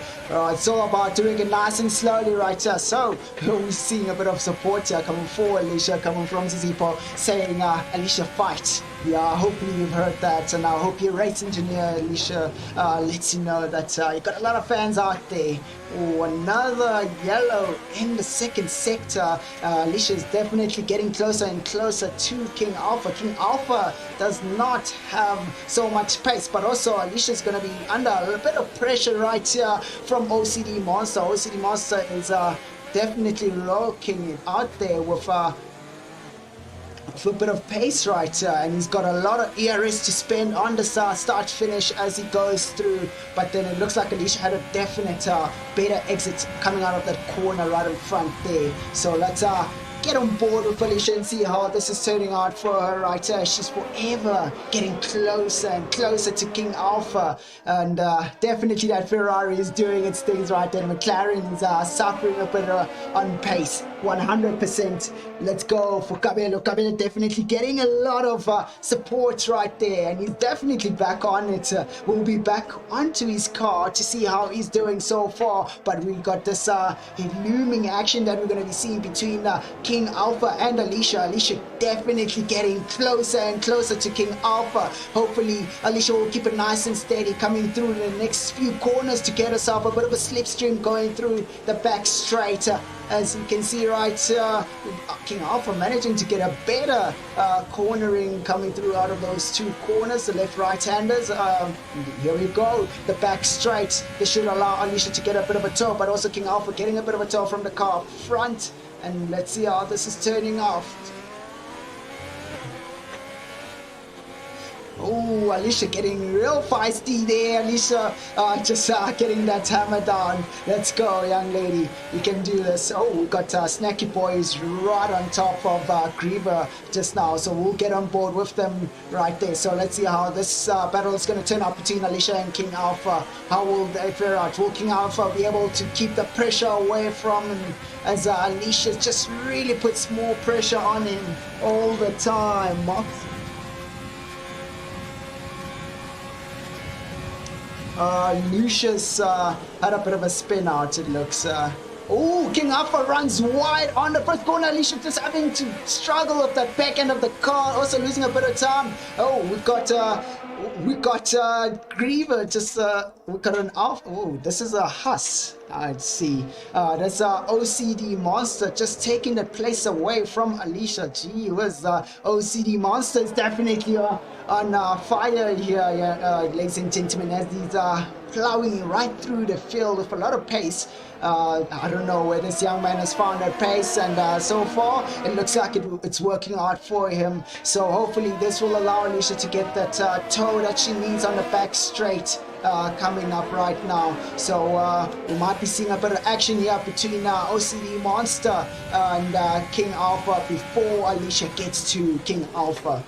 It's all about doing it nice and slowly right here. So, we're seeing a bit of support here coming for Alicia, coming from Zizipo, saying, Alicia, fight. Yeah, hopefully you've heard that, and I hope your race engineer Alicia lets you know that you got a lot of fans out there. Oh, another yellow in the second sector. Alicia is definitely getting closer and closer to King Alpha. King Alpha does not have so much pace, but also Alicia is going to be under a bit of pressure right here from OCD Monster. OCD Monster is definitely rocking it out there with a bit of pace right here, and he's got a lot of ERS to spend on the start finish as he goes through. But then it looks like Alicia had a definite better exit coming out of that corner right in front there. So let's get on board with Alicia and see how this is turning out for her right here. She's forever getting closer and closer to King Alpha, and definitely that Ferrari is doing its things right there. McLaren is suffering a bit on pace, 100%. Let's go for Cabello. Cabello definitely getting a lot of support right there, and he's definitely back on it. We'll be back onto his car to see how he's doing so far, but we got this looming action that we're going to be seeing between King Alpha and Alicia. Alicia definitely getting closer and closer to King Alpha. Hopefully Alicia will keep it nice and steady coming through the next few corners to get herself a bit of a slipstream going through the back straight. As you can see right here, King Alpha managing to get a better cornering coming through out of those two corners, the left right-handers. Here we go, the back straight. This should allow Alicia to get a bit of a toe, but also King Alpha getting a bit of a toe from the car front. And let's see how this is turning out. Oh, Alicia getting real feisty there. Alicia just getting that hammer down. Let's go, young lady. You can do this. Oh, we got Snacky Boys right on top of Griever just now. So we'll get on board with them right there. So let's see how this battle is going to turn out between Alicia and King Alpha. How will they fare out? Will King Alpha be able to keep the pressure away from him, as Alicia just really puts more pressure on him all the time? Lucius had a bit of a spin out, it looks. Oh, King Alpha runs wide on the first corner. Alicia just having to struggle with that back end of the car, also losing a bit of time. Oh, we got Griever, just we got an Alpha. Oh, this is a Huss. I'd see. That's OCD Monster just taking the place away from Alicia. Gee whiz, OCD Monster is definitely on fire here, ladies and gentlemen, as he's plowing right through the field with a lot of pace. I don't know where this young man has found that pace, and so far it looks like it's working out for him. So hopefully this will allow Alicia to get that toe that she needs on the back straight. Coming up right now, so we might be seeing a bit of action here between OCD Monster and King Alpha before Alicia gets to King Alpha.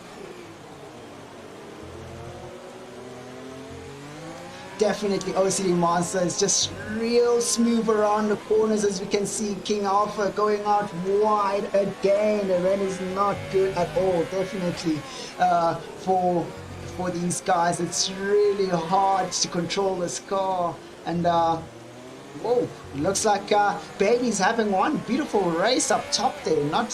Definitely OCD Monster is just real smooth around the corners, as we can see. King Alpha going out wide again. The red is not good at all. Definitely for these guys, it's really hard to control this car. And whoa, looks like Baby's having one beautiful race up top there. Not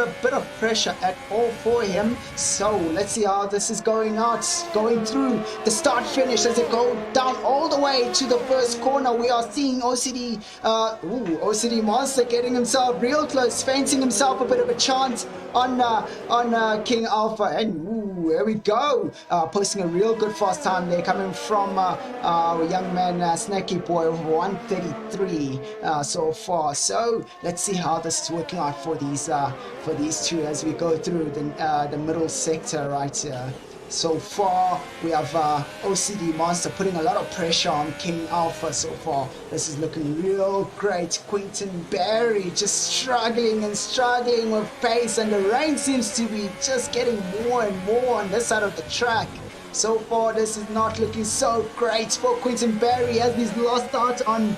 a bit of pressure at all for him. So let's see how this is going out, going through the start finish as they go down all the way to the first corner. We are seeing OCD Monster getting himself real close, fancying himself a bit of a chance on King Alpha. And there we go, posting a real good fast time there, coming from young man Snacky Boy with 133 so far. So let's see how this is working out for these two as we go through the middle sector right here. So far we have OCD Monster putting a lot of pressure on King Alpha so far. This is looking real great. Quentin Barry just struggling with pace, and the rain seems to be just getting more and more on this side of the track. So far this is not looking so great for Quentin Barry, as he's lost out on,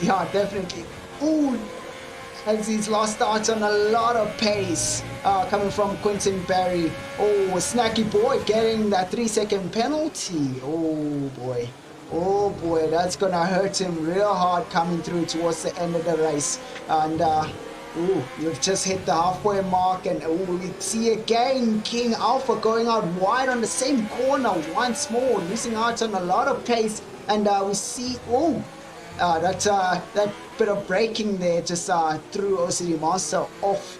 yeah, definitely. Ooh, as he's lost out on a lot of pace coming from Quentin Barry. Oh, Snacky Boy getting that 3-second penalty. Oh boy, that's gonna hurt him real hard coming through towards the end of the race. And Ooh, we've just hit the halfway mark, and we see again King Alpha going out wide on the same corner once more, losing out on a lot of pace. And we see, that bit of braking there just threw OCD Master off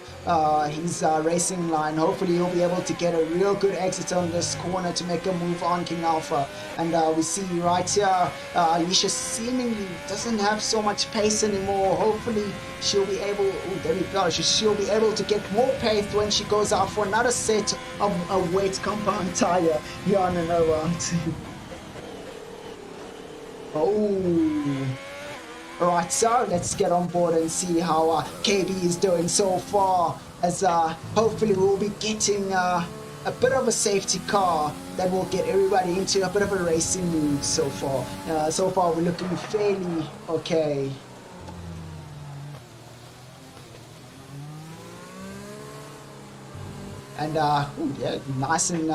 his racing line. Hopefully he'll be able to get a real good exit on this corner to make a move on King Alpha. And we see right here Alicia seemingly doesn't have so much pace anymore. Hopefully she'll be able, there we go, she'll be able to get more pace when she goes out for another set of a weight compound tire here on an over. Alright, so let's get on board and see how KB is doing so far, as hopefully we'll be getting a bit of a safety car that will get everybody into a bit of a racing mood so far. So far we're looking fairly okay. And yeah, nice and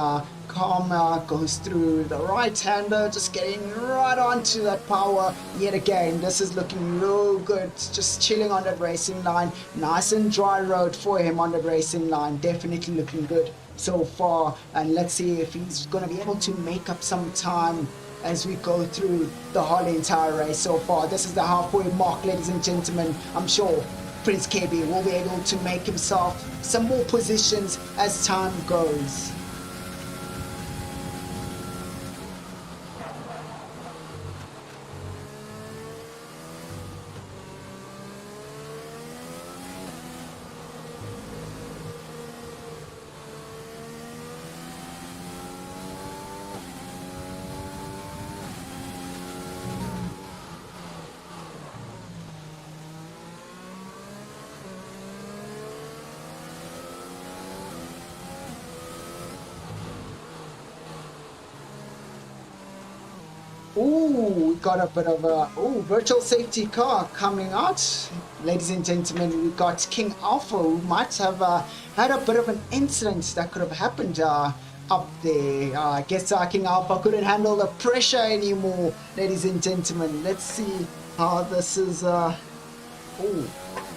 calm, goes through the right-hander, just getting right onto that power yet again. This is looking real good, just chilling on that racing line. Nice and dry road for him on that racing line, definitely looking good so far. And let's see if he's going to be able to make up some time as we go through the whole entire race so far. This is the halfway mark, ladies and gentlemen. I'm sure Prince KB will be able to make himself some more positions as time goes. We got a bit of a virtual safety car coming out. Ladies and gentlemen, we got King Alpha, who might have had a bit of an incident that could have happened up there. I guess King Alpha couldn't handle the pressure anymore, ladies and gentlemen. Let's see how this is.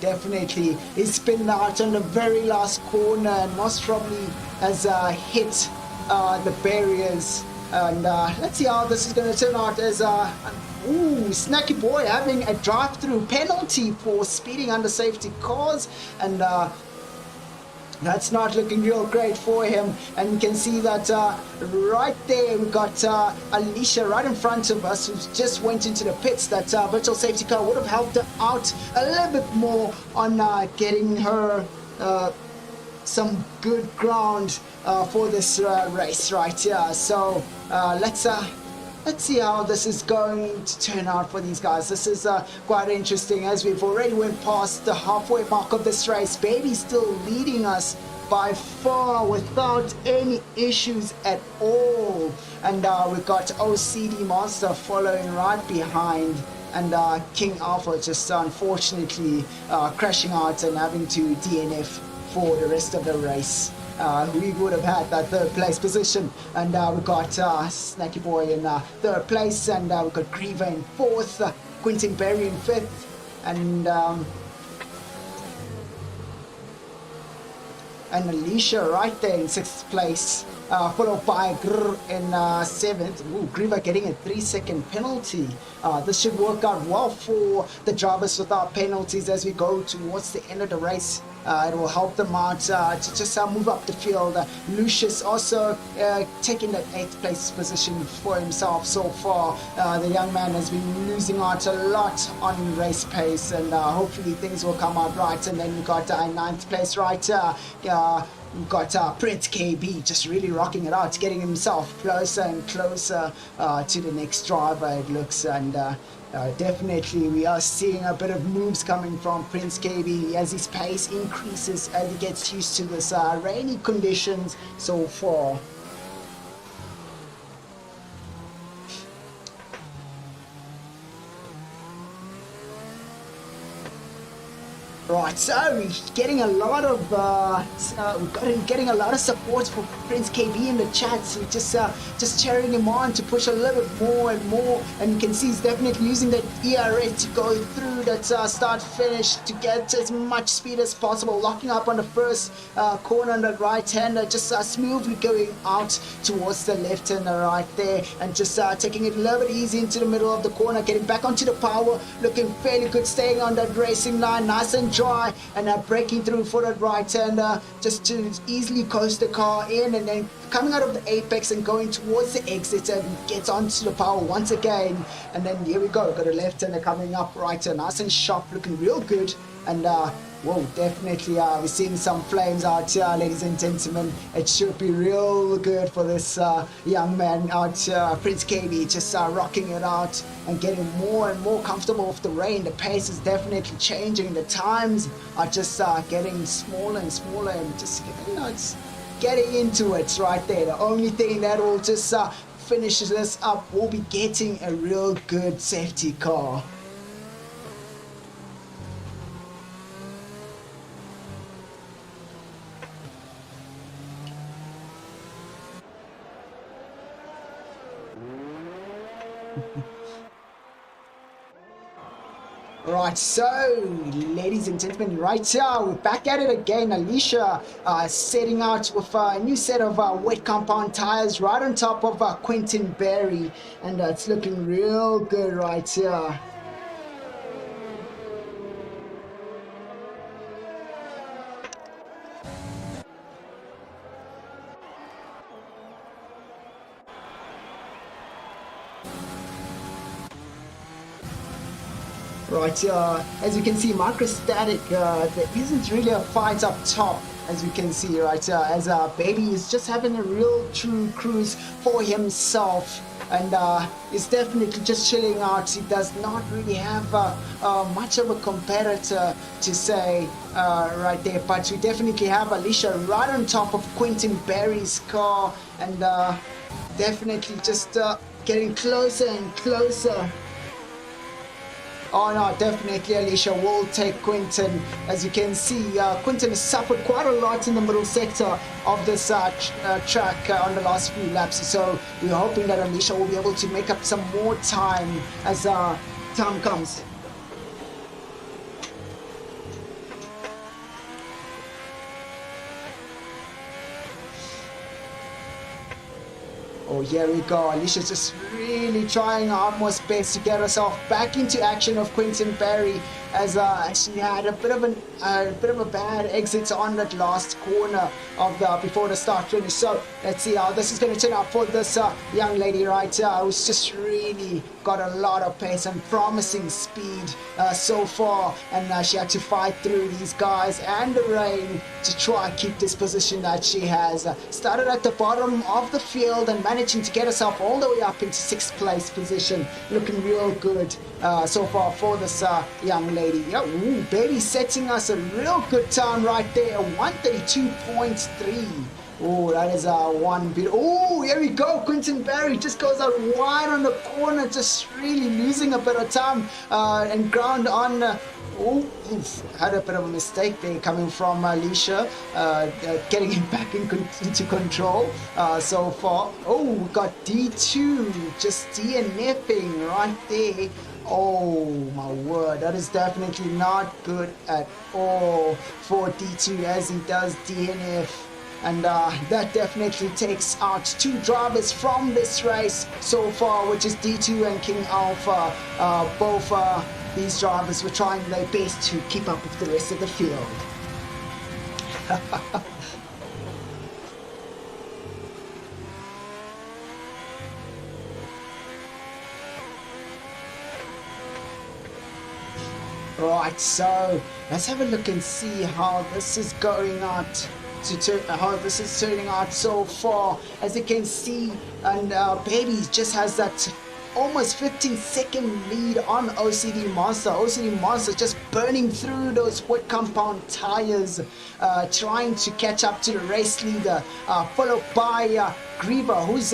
Definitely he's spinning out on the very last corner and most probably has hit the barriers. And let's see how this is going to turn out, as Snacky Boy having a drive-through penalty for speeding under safety cars, and that's not looking real great for him. And we can see that right there we got Alicia right in front of us, who just went into the pits. That virtual safety car would have helped her out a little bit more on getting her some good ground for this race right here. So let's see how this is going to turn out for these guys. This is quite interesting, as we've already went past the halfway mark of this race. Baby's still leading us by far without any issues at all. And we've got OCD Monster following right behind. And King Alpha just unfortunately crashing out and having to DNF for the rest of the race. We would have had that third place position, and we got Snacky Boy in third place, and we got Griever in fourth, Quentin Berry in fifth, and Alicia right there in sixth place, followed by Grr in seventh. Griever getting a 3-second penalty. This should work out well for the drivers without penalties as we go towards the end of the race. It will help them out to just move up the field. Lucius also taking that 8th place position for himself so far. The young man has been losing out a lot on race pace, and hopefully things will come out right. And then we got 9th place right here. We've got Prince KB just really rocking it out, getting himself closer and closer to the next driver, it looks. And definitely we are seeing a bit of moves coming from Prince KB as his pace increases, as he gets used to this rainy conditions so far. Right, so we're getting a lot of getting a lot of support for Prince KB in the chat. So just cheering him on to push a little bit more and more. And you can see he's definitely using that ERA to go through that start finish to get as much speed as possible. Locking up on the first corner on the right hander, just smoothly going out towards the left hander right there, and just taking it a little bit easy into the middle of the corner, getting back onto the power, looking fairly good, staying on that racing line, nice and dry, and breaking through for that right hander just to easily coast the car in, and then coming out of the apex and going towards the exit and gets onto the power once again. And then here we go, got a left hander coming up right here, nice and sharp, looking real good. And whoa, definitely we're seeing some flames out here, ladies and gentlemen. It should be real good for this young man out here, Prince KB, just rocking it out and getting more and more comfortable with the rain. The pace is definitely changing. The times are just getting smaller and smaller, and just, you know, it's getting into it right there. The only thing that will just finish this up will be getting a real good safety car. Right, so ladies and gentlemen, right here we're back at it again. Alicia setting out with a new set of wet compound tires right on top of Quentin Berry, and it's looking real good right here. Right, as you can see, Microstatic, there isn't really a fight up top, as you can see right as Baby is just having a real true cruise for himself, and is definitely just chilling out. He does not really have much of a competitor to say right there, but we definitely have Alicia right on top of Quentin Berry's car, and definitely just getting closer and closer. Oh no, definitely Alicia will take Quentin. As you can see, Quentin has suffered quite a lot in the middle sector of this track on the last few laps. So we're hoping that Alicia will be able to make up some more time as time comes. Oh, here we go. Alicia's just really trying her utmost best to get herself back into action of Quentin Berry, as she had a bit of a bad exit on that last corner of the before the start finish. So let's see how this is going to turn out for this young lady right here, who's just really got a lot of pace and promising speed so far, and she had to fight through these guys and the rain to try and keep this position that she has. Started at the bottom of the field and managing to get herself all the way up into 6th place position, looking real good so far for this young lady. Yeah, ooh, Baby setting us a real good time right there, 132.3. Oh, that is one bit. Oh, here we go. Quentin Berry just goes out wide on the corner, just really losing a bit of time and ground on. Had a bit of a mistake there coming from Alicia, getting him back into control so far. Oh, we got D2 just DNFing right there. Oh my word, that is definitely not good at all for D2, as he does DNF. And that definitely takes out 2 drivers from this race so far, which is D2 and King Alpha. Both these drivers were trying their best to keep up with the rest of the field. Right, so let's have a look and see how this is going out. How this is turning out so far. As you can see, and Baby just has that almost 15-second lead on OCD Monster. OCD Monster just burning through those wet compound tires, trying to catch up to the race leader, followed by Griever, who's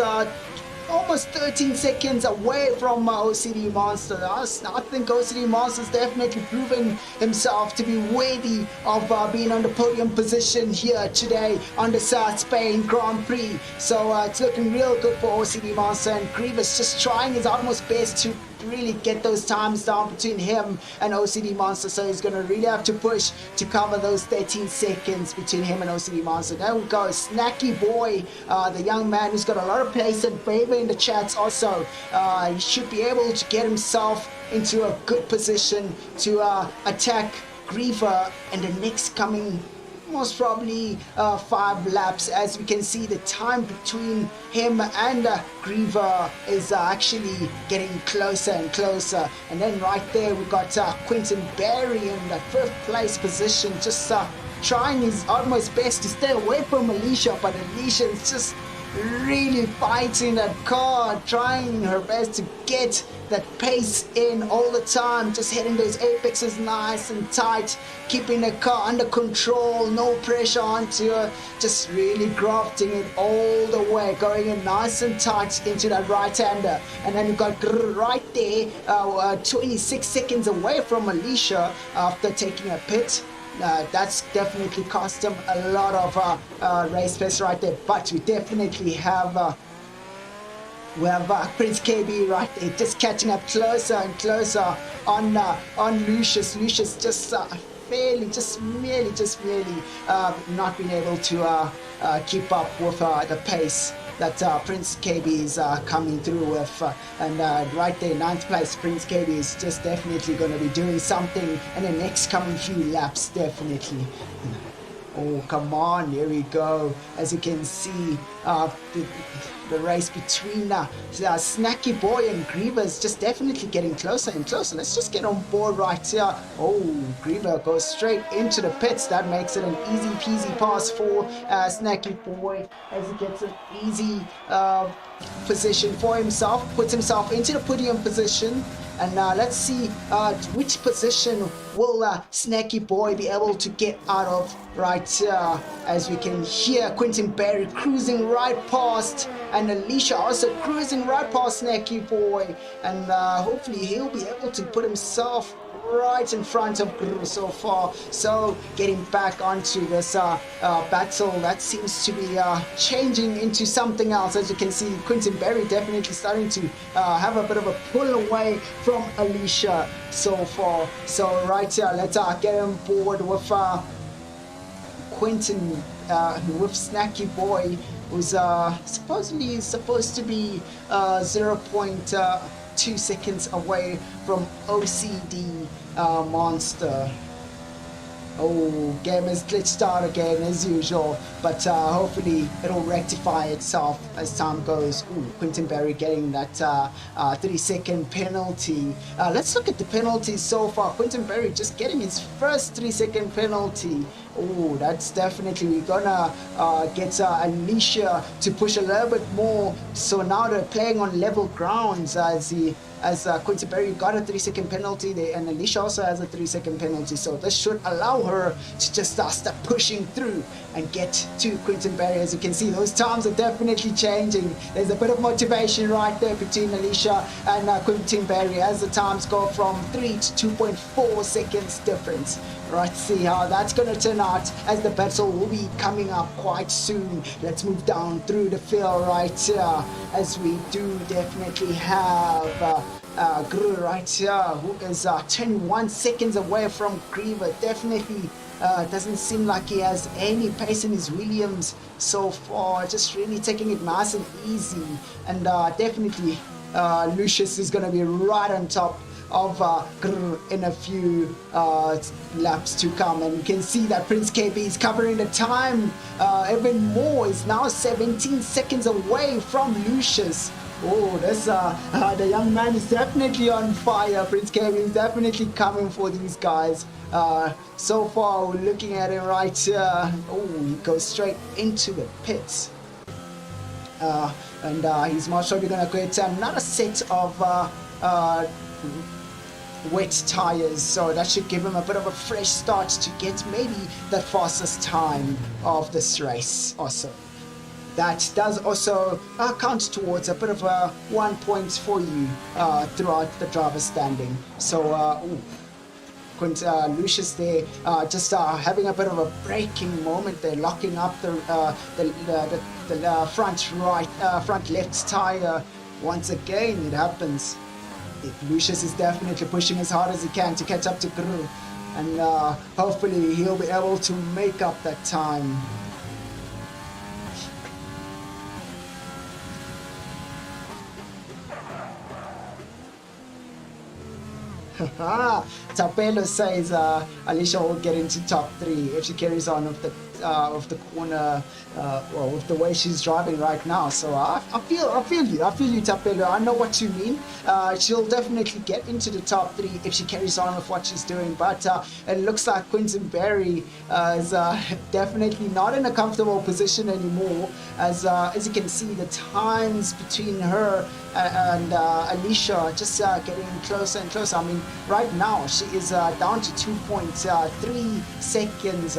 almost 13 seconds away from OCD Monster. I think OCD Monster's definitely proven himself to be worthy of being on the podium position here today on the South Spain Grand Prix. So it's looking real good for OCD Monster, and Grievous just trying his utmost best to really get those times down between him and OCD Monster. So he's going to really have to push to cover those 13 seconds between him and OCD Monster. There we go, Snacky Boy, the young man who's got a lot of place and favor in the chats also. He should be able to get himself into a good position to attack Griever in the next coming most probably 5 laps. As we can see, the time between him and Griever is actually getting closer and closer. And then right there we got Quentin Berry in the 5th place position, just trying his utmost best to stay away from Alicia, but Alicia is just really fighting that car, trying her best to get that pace in all the time, just hitting those apexes nice and tight, keeping the car under control, no pressure onto her, just really grafting it all the way, going in nice and tight into that right-hander. And then you got right there, 26 seconds away from Alicia after taking a pit. That's definitely cost him a lot of race pace right there, but we definitely have Prince KB right there, just catching up closer and closer on Lucius. Lucius just merely not being able to keep up with the pace that Prince KB is coming through with, and right there, 9th place, Prince KB is just definitely going to be doing something in the next coming few laps, definitely. Oh, come on, here we go. As you can see, the race between Snacky Boy and Griever is just definitely getting closer and closer. Let's just get on board right here. Oh, Griever goes straight into the pits. That makes it an easy peasy pass for Snacky Boy, as he gets an easy position for himself, puts himself into the podium position. And let's see which position will Snacky Boy be able to get out of right here. As we can hear Quentin Berry cruising right past, and Alicia also cruising right past Snacky Boy. And hopefully he'll be able to put himself right in front of Guru so far. So getting back onto this battle, that seems to be changing into something else. As you can see, Quentin Berry definitely starting to have a bit of a pull away from Alicia so far. So right here, let's get on board with Quentin, with Snacky Boy, who's supposedly supposed to be 0.2 seconds away from OCD Monster. Oh, game is glitched out again as usual, but hopefully it'll rectify itself as time goes. Ooh, Quentin Berry getting that 3-second penalty. Let's look at the penalties so far. Quentin Berry just getting his first 3-second penalty. Oh, that's definitely, we're gonna get Alicia to push a little bit more. So now they're playing on level grounds, as Quentin Berry got a 3-second penalty there, and Alicia also has a 3-second penalty. So this should allow her to just start pushing through and get to Quentin Berry. As you can see, those times are definitely changing. There's a bit of motivation right there between Alicia and Quentin Berry as the times go from 3 to 2.4 seconds difference. Right, see how that's going to turn out, as the battle will be coming up quite soon. Let's move down through the field right here, as we do definitely have Gru right here, who is 21 seconds away from Griever. Definitely doesn't seem like he has any pace in his Williams so far, just really taking it nice and easy. And definitely Lucius is going to be right on top of in a few laps to come. And you can see that Prince KB is covering the time even more. Is now 17 seconds away from Lucius. Oh, this the young man is definitely on fire. Prince KB is definitely coming for these guys. So far, we're looking at him right here. Oh, he goes straight into the pits. And he's most probably going to get another set of wet tires, so that should give him a bit of a fresh start to get maybe the fastest time of this race also. that does also count towards a bit of a 1 point for you throughout the driver's standing. So Lucius there just having a bit of a braking moment there, locking up the front left tire. Once again it happens. Lucius is definitely pushing as hard as he can to catch up to Gru, and hopefully he'll be able to make up that time. Tapelo says Alicia will get into top 3 if she carries on with the corner, well, with the way she's driving right now. So I feel you, Tapelo. I know what you mean. She'll definitely get into the top 3 if she carries on with what she's doing. But it looks like Quentin Berry is definitely not in a comfortable position anymore. As you can see, the times between her and Alicia just getting closer and closer. I mean, right now she is down to 2.3 seconds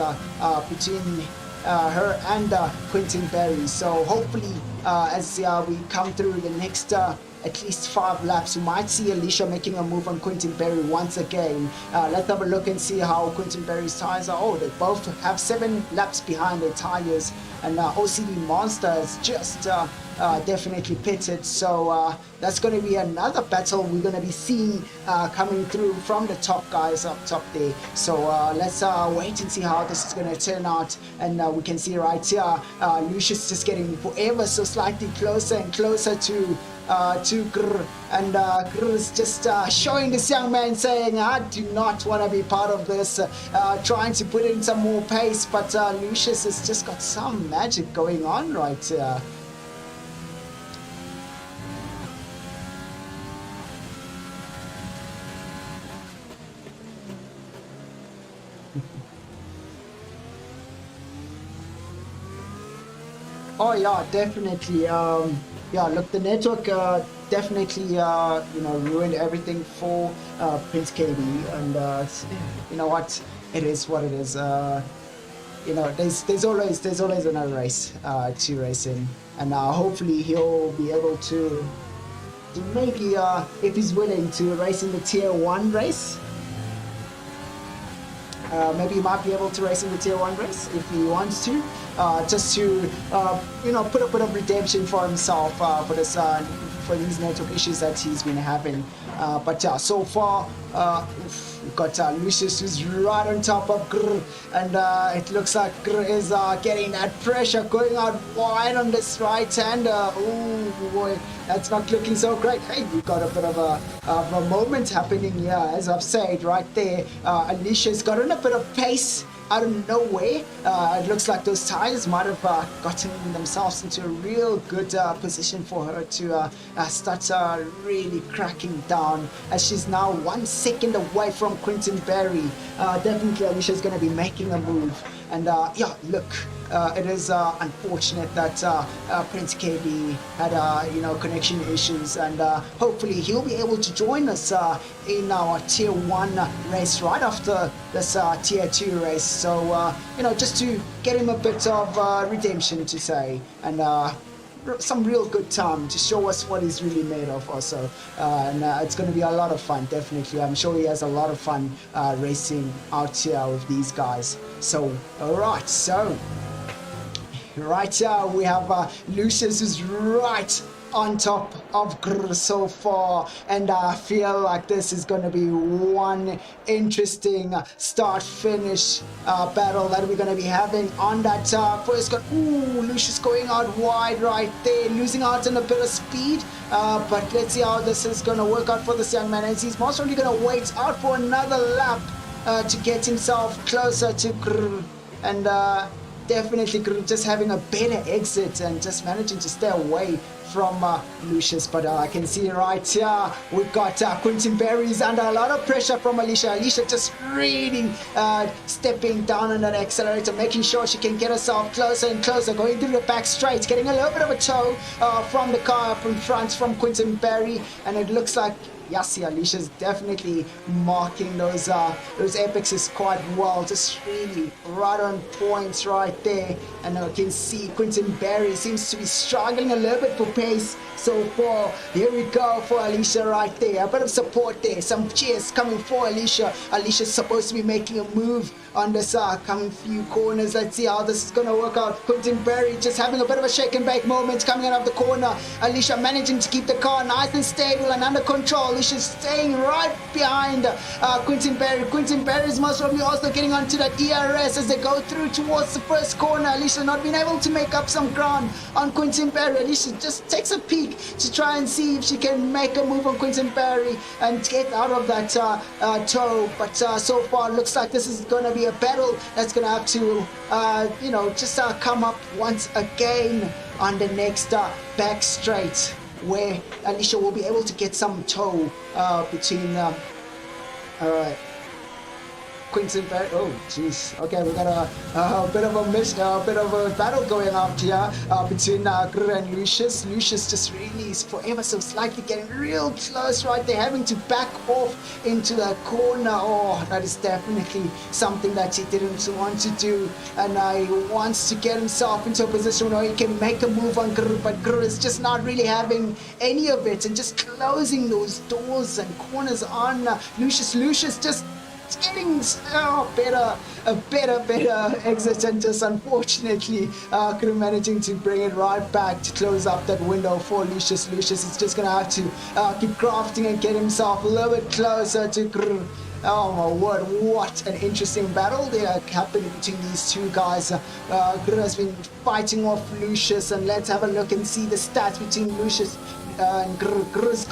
between her and Quentin Berry. So hopefully as we come through the next at least 5 laps, you might see Alicia making a move on Quentin Berry once again. Let's have a look and see how Quentin Berry's tires are. Oh, they both have 7 laps behind their tires, and OCD Monster is just definitely pitted. So that's going to be another battle we're going to be seeing coming through from the top guys up top there. So let's wait and see how this is going to turn out. And we can see right here Lucius just getting ever so slightly closer and closer to Grr, and Grr is just showing this young man, saying, I do not want to be part of this, trying to put in some more pace. But Lucius has just got some magic going on right here. Oh yeah, definitely. Yeah, look, the network definitely ruined everything for Prince KB, and you know what, it is what it is. There's always another race to race in, and hopefully he'll be able to maybe if he's willing to race in the tier 1 race. Maybe he might be able to race in the tier 1 race if he wants to, just to put a bit of redemption for himself for this for these network issues that he's been having. But yeah, so far we've got Lucius, who's right on top of Grr, and it looks like Grr is getting that pressure, going out wide on this right-hander. Oh boy, that's not looking so great. Hey, we've got a bit of a moment happening here, as I've said right there. Alicia's got in a bit of pace out of nowhere. It looks like those tires might have gotten themselves into a real good position for her to start really cracking down, as she's now 1 second away from Quentin Berry. Definitely Alicia's going to be making a move, and yeah, look, it is unfortunate that Prince KB had connection issues, and hopefully he'll be able to join us in our tier 1 race right after this tier 2 race. So just to get him a bit of redemption, to say, and some real good time to show us what he's really made of also. And it's going to be a lot of fun, definitely. I'm sure he has a lot of fun racing out here with these guys. So alright, so right here we have Lucius, who's right on top of Grr so far, and I feel like this is going to be one interesting start-finish battle that we're going to be having on that first gun. Ooh, Lucius going out wide right there, losing out on a bit of speed, but let's see how this is going to work out for this young man, as he's most probably going to wait out for another lap to get himself closer to Grr, and definitely Grr just having a better exit and just managing to stay away from Lucius. But I can see right here we've got Quentin Berry's under a lot of pressure from Alicia. Alicia just really stepping down on that accelerator, making sure she can get herself closer and closer, going through the back straight, getting a little bit of a tow from the car up in front from Quentin Berry, and it looks like Yes, yeah, Alicia's definitely marking those epixes quite well. Just really right on points right there. And I can see Quentin Berry seems to be struggling a little bit for pace so far. Here we go for Alicia right there. A bit of support there. Some cheers coming for Alicia. Alicia's supposed to be making a move on this coming few corners. Let's see how this is going to work out. Quentin Berry just having a bit of a shake and bake moment coming out of the corner. Alicia managing to keep the car nice and stable and under control. Alicia's staying right behind Quentin Berry. Quentin Berry is most probably also getting onto that ERS as they go through towards the first corner. Alicia not being able to make up some ground on Quentin Berry. Alicia just takes a peek to try and see if she can make a move on Quentin Berry and get out of that tow. But so far looks like this is going to be a battle that's going to have to just come up once again on the next back straight, where Alicia will be able to get some tow between Quentin Berry. Oh, jeez. Okay, we got a bit of a battle going on here between Gru and Lucius. Lucius just really is forever so slightly getting real close right there, having to back off into the corner. Oh, that is definitely something that he didn't want to do, and he wants to get himself into a position where he can make a move on Gru, but Gru is just not really having any of it and just closing those doors and corners on Lucius. Lucius just getting a better exit, and just unfortunately managing to bring it right back to close up that window for Lucius. Lucius is just gonna have to keep crafting and get himself a little bit closer to Gru. Oh my word, what an interesting battle there happening between these two guys. Gru has been fighting off Lucius, and let's have a look and see the stats between Lucius and Gru's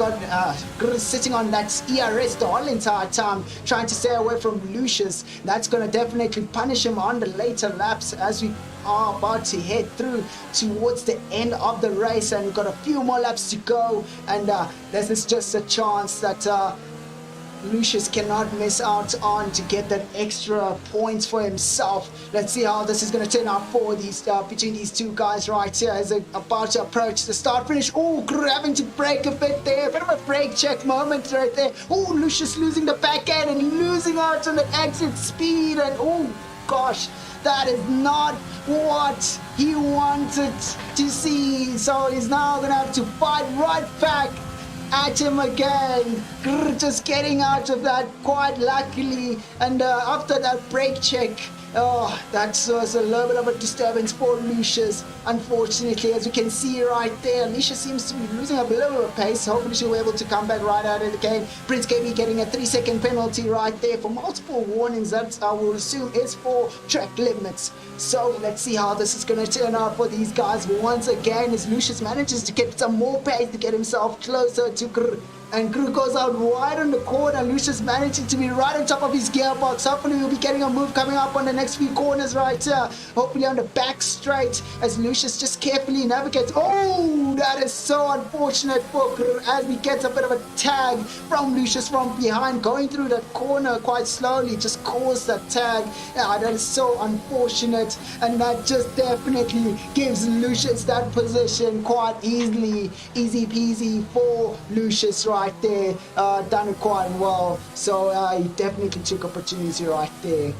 sitting on that ERS the whole entire time, trying to stay away from Lucius. That's going to definitely punish him on the later laps as we are about to head through towards the end of the race, and we've got a few more laps to go, and this is just a chance that Lucius cannot miss out on to get that extra points for himself. Let's see how this is going to turn out for these between these two guys right here as they're about to approach the start finish. Oh, having to brake a bit there, a bit of a brake check moment right there. Oh, Lucius losing the back end and losing out on the exit speed, and oh gosh, that is not what he wanted to see. So he's now going to have to fight right back at him again. Just getting out of that quite luckily, and after that brake check, that was a little bit of a disturbance for Lucius, unfortunately. As you can see right there, Alicia seems to be losing a little bit of pace. Hopefully she'll be able to come back right out of the game. Prince KB getting a 3-second penalty right there for multiple warnings. That I will assume is for track limits. So let's see how this is going to turn out for these guys once again, as Lucius manages to get some more pace to get himself closer to Gru. And Gru goes out wide on the corner. Lucius managing to be right on top of his gearbox. Hopefully we'll be getting a move coming up on the next few corners right here. Hopefully on the back straight, as Lucius just carefully navigates. Oh, that is so unfortunate for Gru, as we get a bit of a tag from Lucius from behind. Going through that corner quite slowly just caused that tag. Yeah, that is so unfortunate. And that just definitely gives Lucius that position quite easily. Easy peasy for Lucius right there, done it quite well. So he definitely took opportunity right there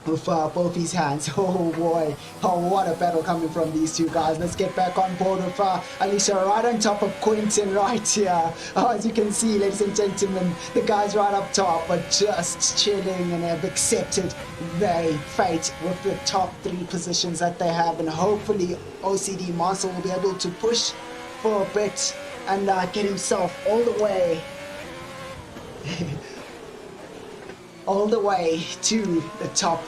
with both his hands. Oh boy, oh what a battle coming from these two guys. Let's get back on board with Alicia right on top of Quentin right here. As you can see, ladies and gentlemen, the guys right up top are just chilling and have accepted their fate with the top 3 positions that they have, and hopefully OCD Monster will be able to push for a bit and get himself all the way to the top.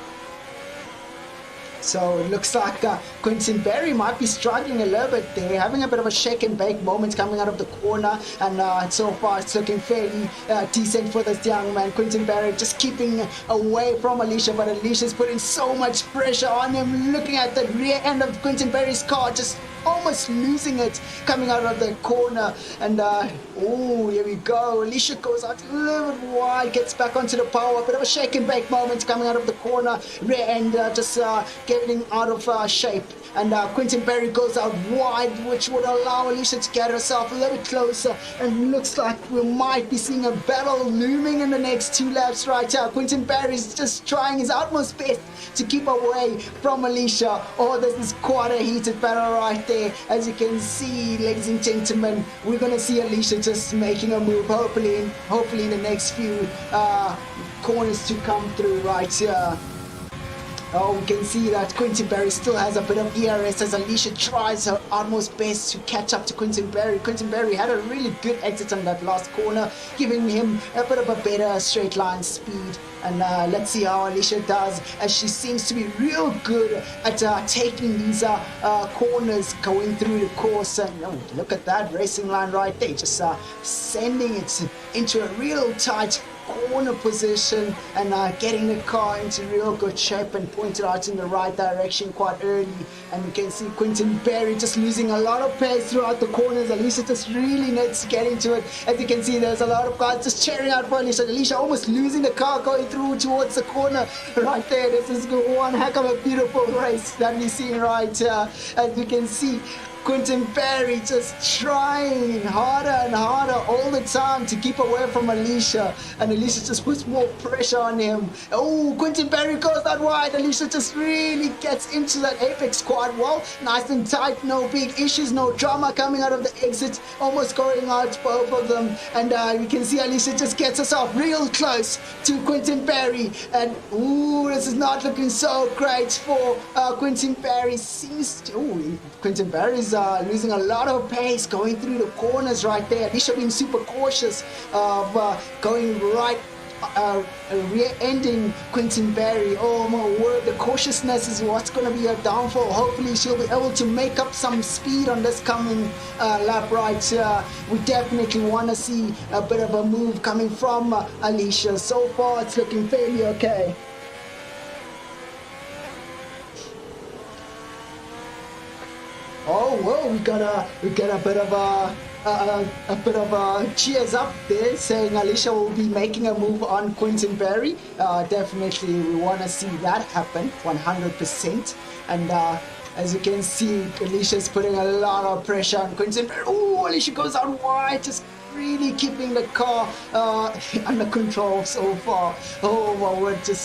So it looks like Quentin Berry might be struggling a little bit there, having a bit of a shake and bake moment coming out of the corner, and so far it's looking fairly decent for this young man. Quentin Berry just keeping away from Alicia, but Alicia's putting so much pressure on him. Looking at the rear end of Quentin Berry's car, just almost losing it coming out of the corner. And oh, here we go. Alicia goes out a little bit wide, gets back onto the power. Bit of a shake and bake moment coming out of the corner, and just getting out of shape. And Quentin Berry goes out wide, which would allow Alicia to get herself a little bit closer. And looks like we might be seeing a battle looming in the next 2 laps right here. Quentin Berry's just trying his utmost best to keep away from Alicia. Oh, this is quite a heated battle right there. As you can see, ladies and gentlemen, we're going to see Alicia just making a move, hopefully in the next few corners to come through right here. Oh, we can see that Quentin Berry still has a bit of ERS as Alicia tries her utmost best to catch up to Quentin Berry. Quentin Berry had a really good exit on that last corner, giving him a bit of a better straight line speed. And let's see how Alicia does, as she seems to be real good at taking these corners going through the course. And oh, look at that racing line right there, just sending it into a real tight corner position and getting the car into real good shape and pointed out in the right direction quite early. And you can see Quentin Berry just losing a lot of pace throughout the corners. Alicia just really needs to get into it. As you can see, there's a lot of guys just cheering out for Alicia. Alicia almost losing the car going through towards the corner right there. This is one heck of a beautiful race that we're seeing right here. As you can see, Quentin Berry just trying harder and harder all the time to keep away from Alicia, and Alicia just puts more pressure on him. Oh, Quentin Berry goes that wide. Alicia just really gets into that apex quite well, nice and tight, no big issues, no drama coming out of the exit, almost going out both of them. And you can see Alicia just gets herself real close to Quentin Berry, and ooh, this is not looking so great for Quentin Berry. Seems to, Quentin Berry's losing a lot of pace going through the corners right there. Alicia being super cautious of going right, rear-ending Quentin Berry. Oh my word, the cautiousness is what's going to be her downfall. Hopefully she'll be able to make up some speed on this coming lap right here. We definitely want to see a bit of a move coming from Alicia. So far it's looking fairly okay. Oh, whoa, we got a bit of a cheers up there, saying Alicia will be making a move on Quentin Berry. Definitely, we want to see that happen, 100%. And as you can see, Alicia's putting a lot of pressure on Quentin Berry. Oh, Alicia goes out wide, just really keeping the car under control so far. Oh my word, just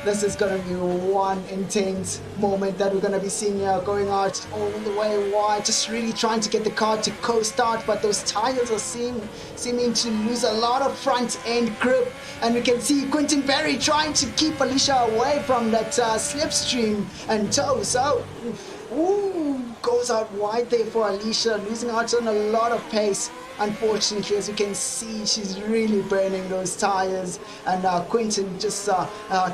this is gonna be one intense moment that we're gonna be seeing here, going out all the way wide, just really trying to get the car to coast out, but those tires are seeming to lose a lot of front end grip. And we can see Quentin Berry trying to keep Alicia away from that slipstream and toe. So ooh, goes out wide there for Alicia, losing out on a lot of pace. Unfortunately, as you can see, she's really burning those tires, and Quentin just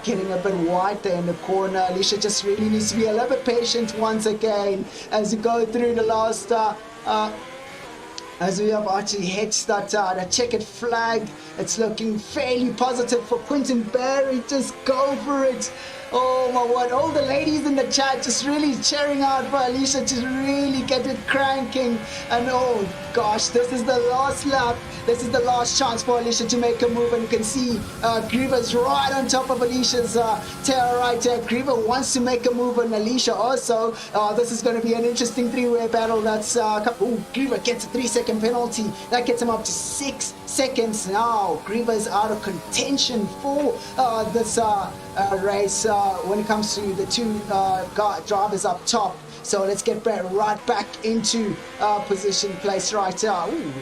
getting a bit wide there in the corner. Alicia just really needs to be a little bit patient once again as you go through the last as we have actually hit that checkered flag. It's looking fairly positive for Quentin Berry. Just go for it. Oh my word, all the ladies in the chat just really cheering out for Alicia to really get it cranking. And oh gosh, this is the last lap. This is the last chance for Alicia to make a move, and you can see Griever's right on top of Alicia's tail right there. Griever wants to make a move on Alicia also. This is going to be an interesting three-way battle. That's Griever gets a 3-second penalty. That gets him up to 6 seconds now. Griever's out of contention for this race when it comes to the two drivers up top. So let's get right back into position place right here. Ooh.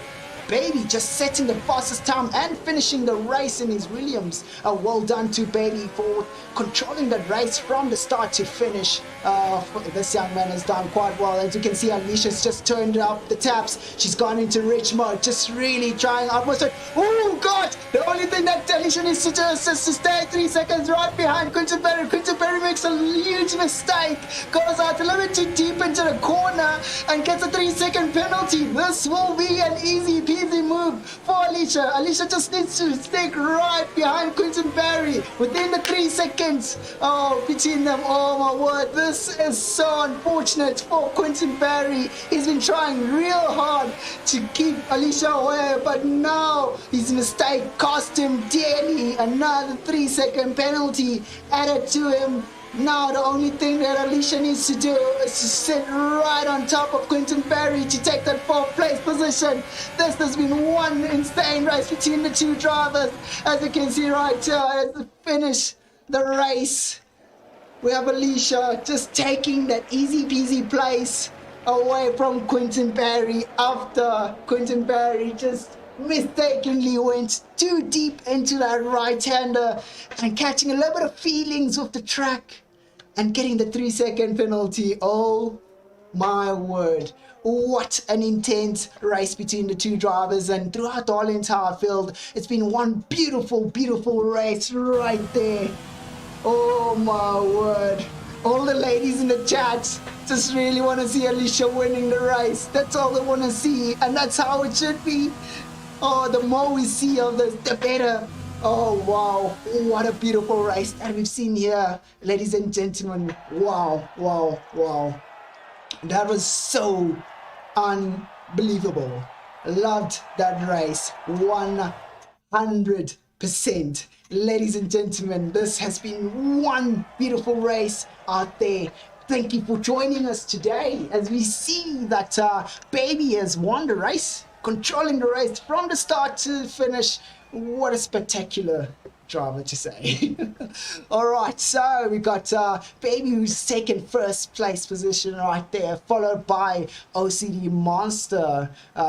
Baby just setting the fastest time and finishing the race in his Williams. Well done to Baby for controlling the race from the start to finish. This young man has done quite well. As you can see, Alicia's just turned up the taps. She's gone into rich mode, just really trying out. Oh God! The only thing that Alicia needs to do is just to stay 3 seconds right behind Quentin Berry. Quentin Berry makes a huge mistake, goes out a little bit too deep into the corner and gets a 3-second penalty. This will be an easy move for Alicia. Alicia just needs to stick right behind Quentin Berry. within the 3 seconds between them. Oh my word, this is so unfortunate for Quentin Barry. He's been trying real hard to keep Alicia away, but now his mistake cost him dearly. Another 3-second penalty added to him. Now the only thing that Alicia needs to do is to sit right on top of Quentin Barry to take that 4th place position. This has been one insane race between the two drivers. As you can see right here, as they finish the race, we have Alicia just taking that easy peasy place away from Quentin Barry after Quentin Barry just mistakenly went too deep into that right-hander and catching a little bit of feelings with the track and getting the 3-second penalty. Oh my word, what an intense race between the two drivers, and throughout the whole entire field it's been one beautiful race right there. Oh my word, all the ladies in the chat just really want to see Alicia winning the race. That's all they want to see, and that's how it should be. Oh, the more we see of this, the better. Oh, wow. What a beautiful race that we've seen here, ladies and gentlemen. Wow. That was so unbelievable. Loved that race. 100%. Ladies and gentlemen, this has been one beautiful race out there. Thank you for joining us today as we see that Baby has won the race, controlling the race from the start to finish. What a spectacular driver to say. All right, so we got Baby, who's taken 1st place position right there, followed by OCD Monster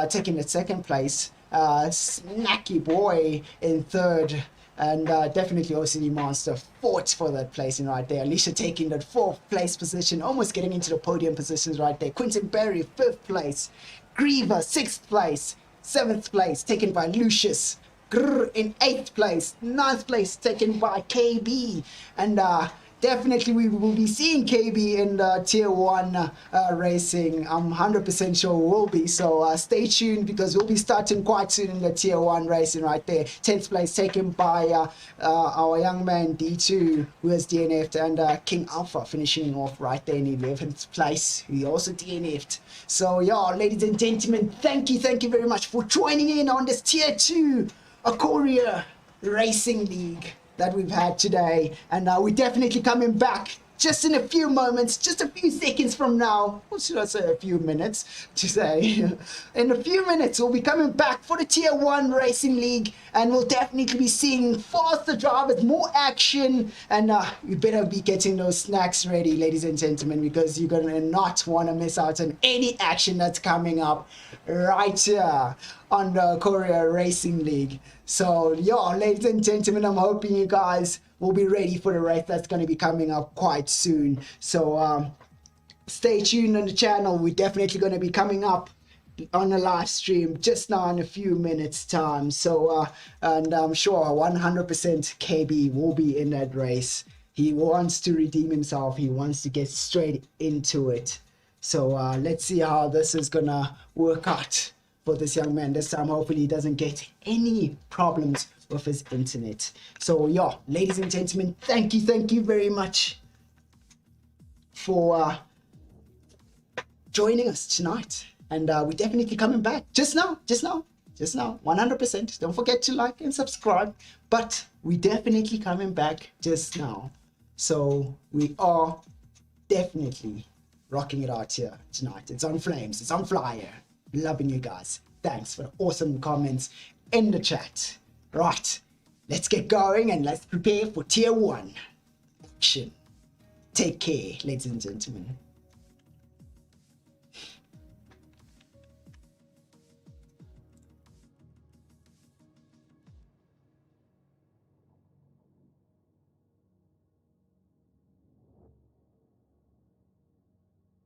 taking the 2nd place, Snacky Boy in 3rd, and definitely OCD Monster fought for that placing right there. Alicia taking that 4th place position, almost getting into the podium positions right there. Quentin Barry 5th place, Griever 6th place, 7th place taken by Lucius in 8th place, 9th place taken by KB, and definitely we will be seeing KB in the tier 1 racing. I'm 100% sure we will be, so stay tuned because we'll be starting quite soon in the tier 1 racing right there. 10th place taken by our young man D2, who has DNF'd, and King Alpha finishing off right there in 11th place, who also DNF'd. So yeah, ladies and gentlemen, thank you very much for joining in on this tier 2 ACORIA Racing League that we've had today, and we're definitely coming back just in a few moments, just a few seconds from now. What should I say, a few minutes to say? In a few minutes we'll be coming back for the tier 1 Racing League, and we'll definitely be seeing faster drivers, more action, and you better be getting those snacks ready, ladies and gentlemen, because you're gonna not want to miss out on any action that's coming up right here on the ACORIA Racing League. So yeah, ladies and gentlemen, I'm hoping you guys will be ready for the race that's going to be coming up quite soon. So stay tuned on the channel. We're definitely going to be coming up on a live stream just now in a few minutes time. So and I'm sure 100% KB will be in that race. He wants to redeem himself. He wants to get straight into it. So let's see how this is gonna work out for this young man this time. Hopefully he doesn't get any problems with his internet. So yeah, ladies and gentlemen, thank you very much for joining us tonight, and we're definitely coming back just now 100%. Don't forget to like and subscribe, but we're definitely coming back just now. So we are definitely rocking it out here tonight. It's on flames, it's on fire. Loving you guys. Thanks for the awesome comments in the chat. Right, let's get going and let's prepare for tier 1 action. Take care, ladies and gentlemen.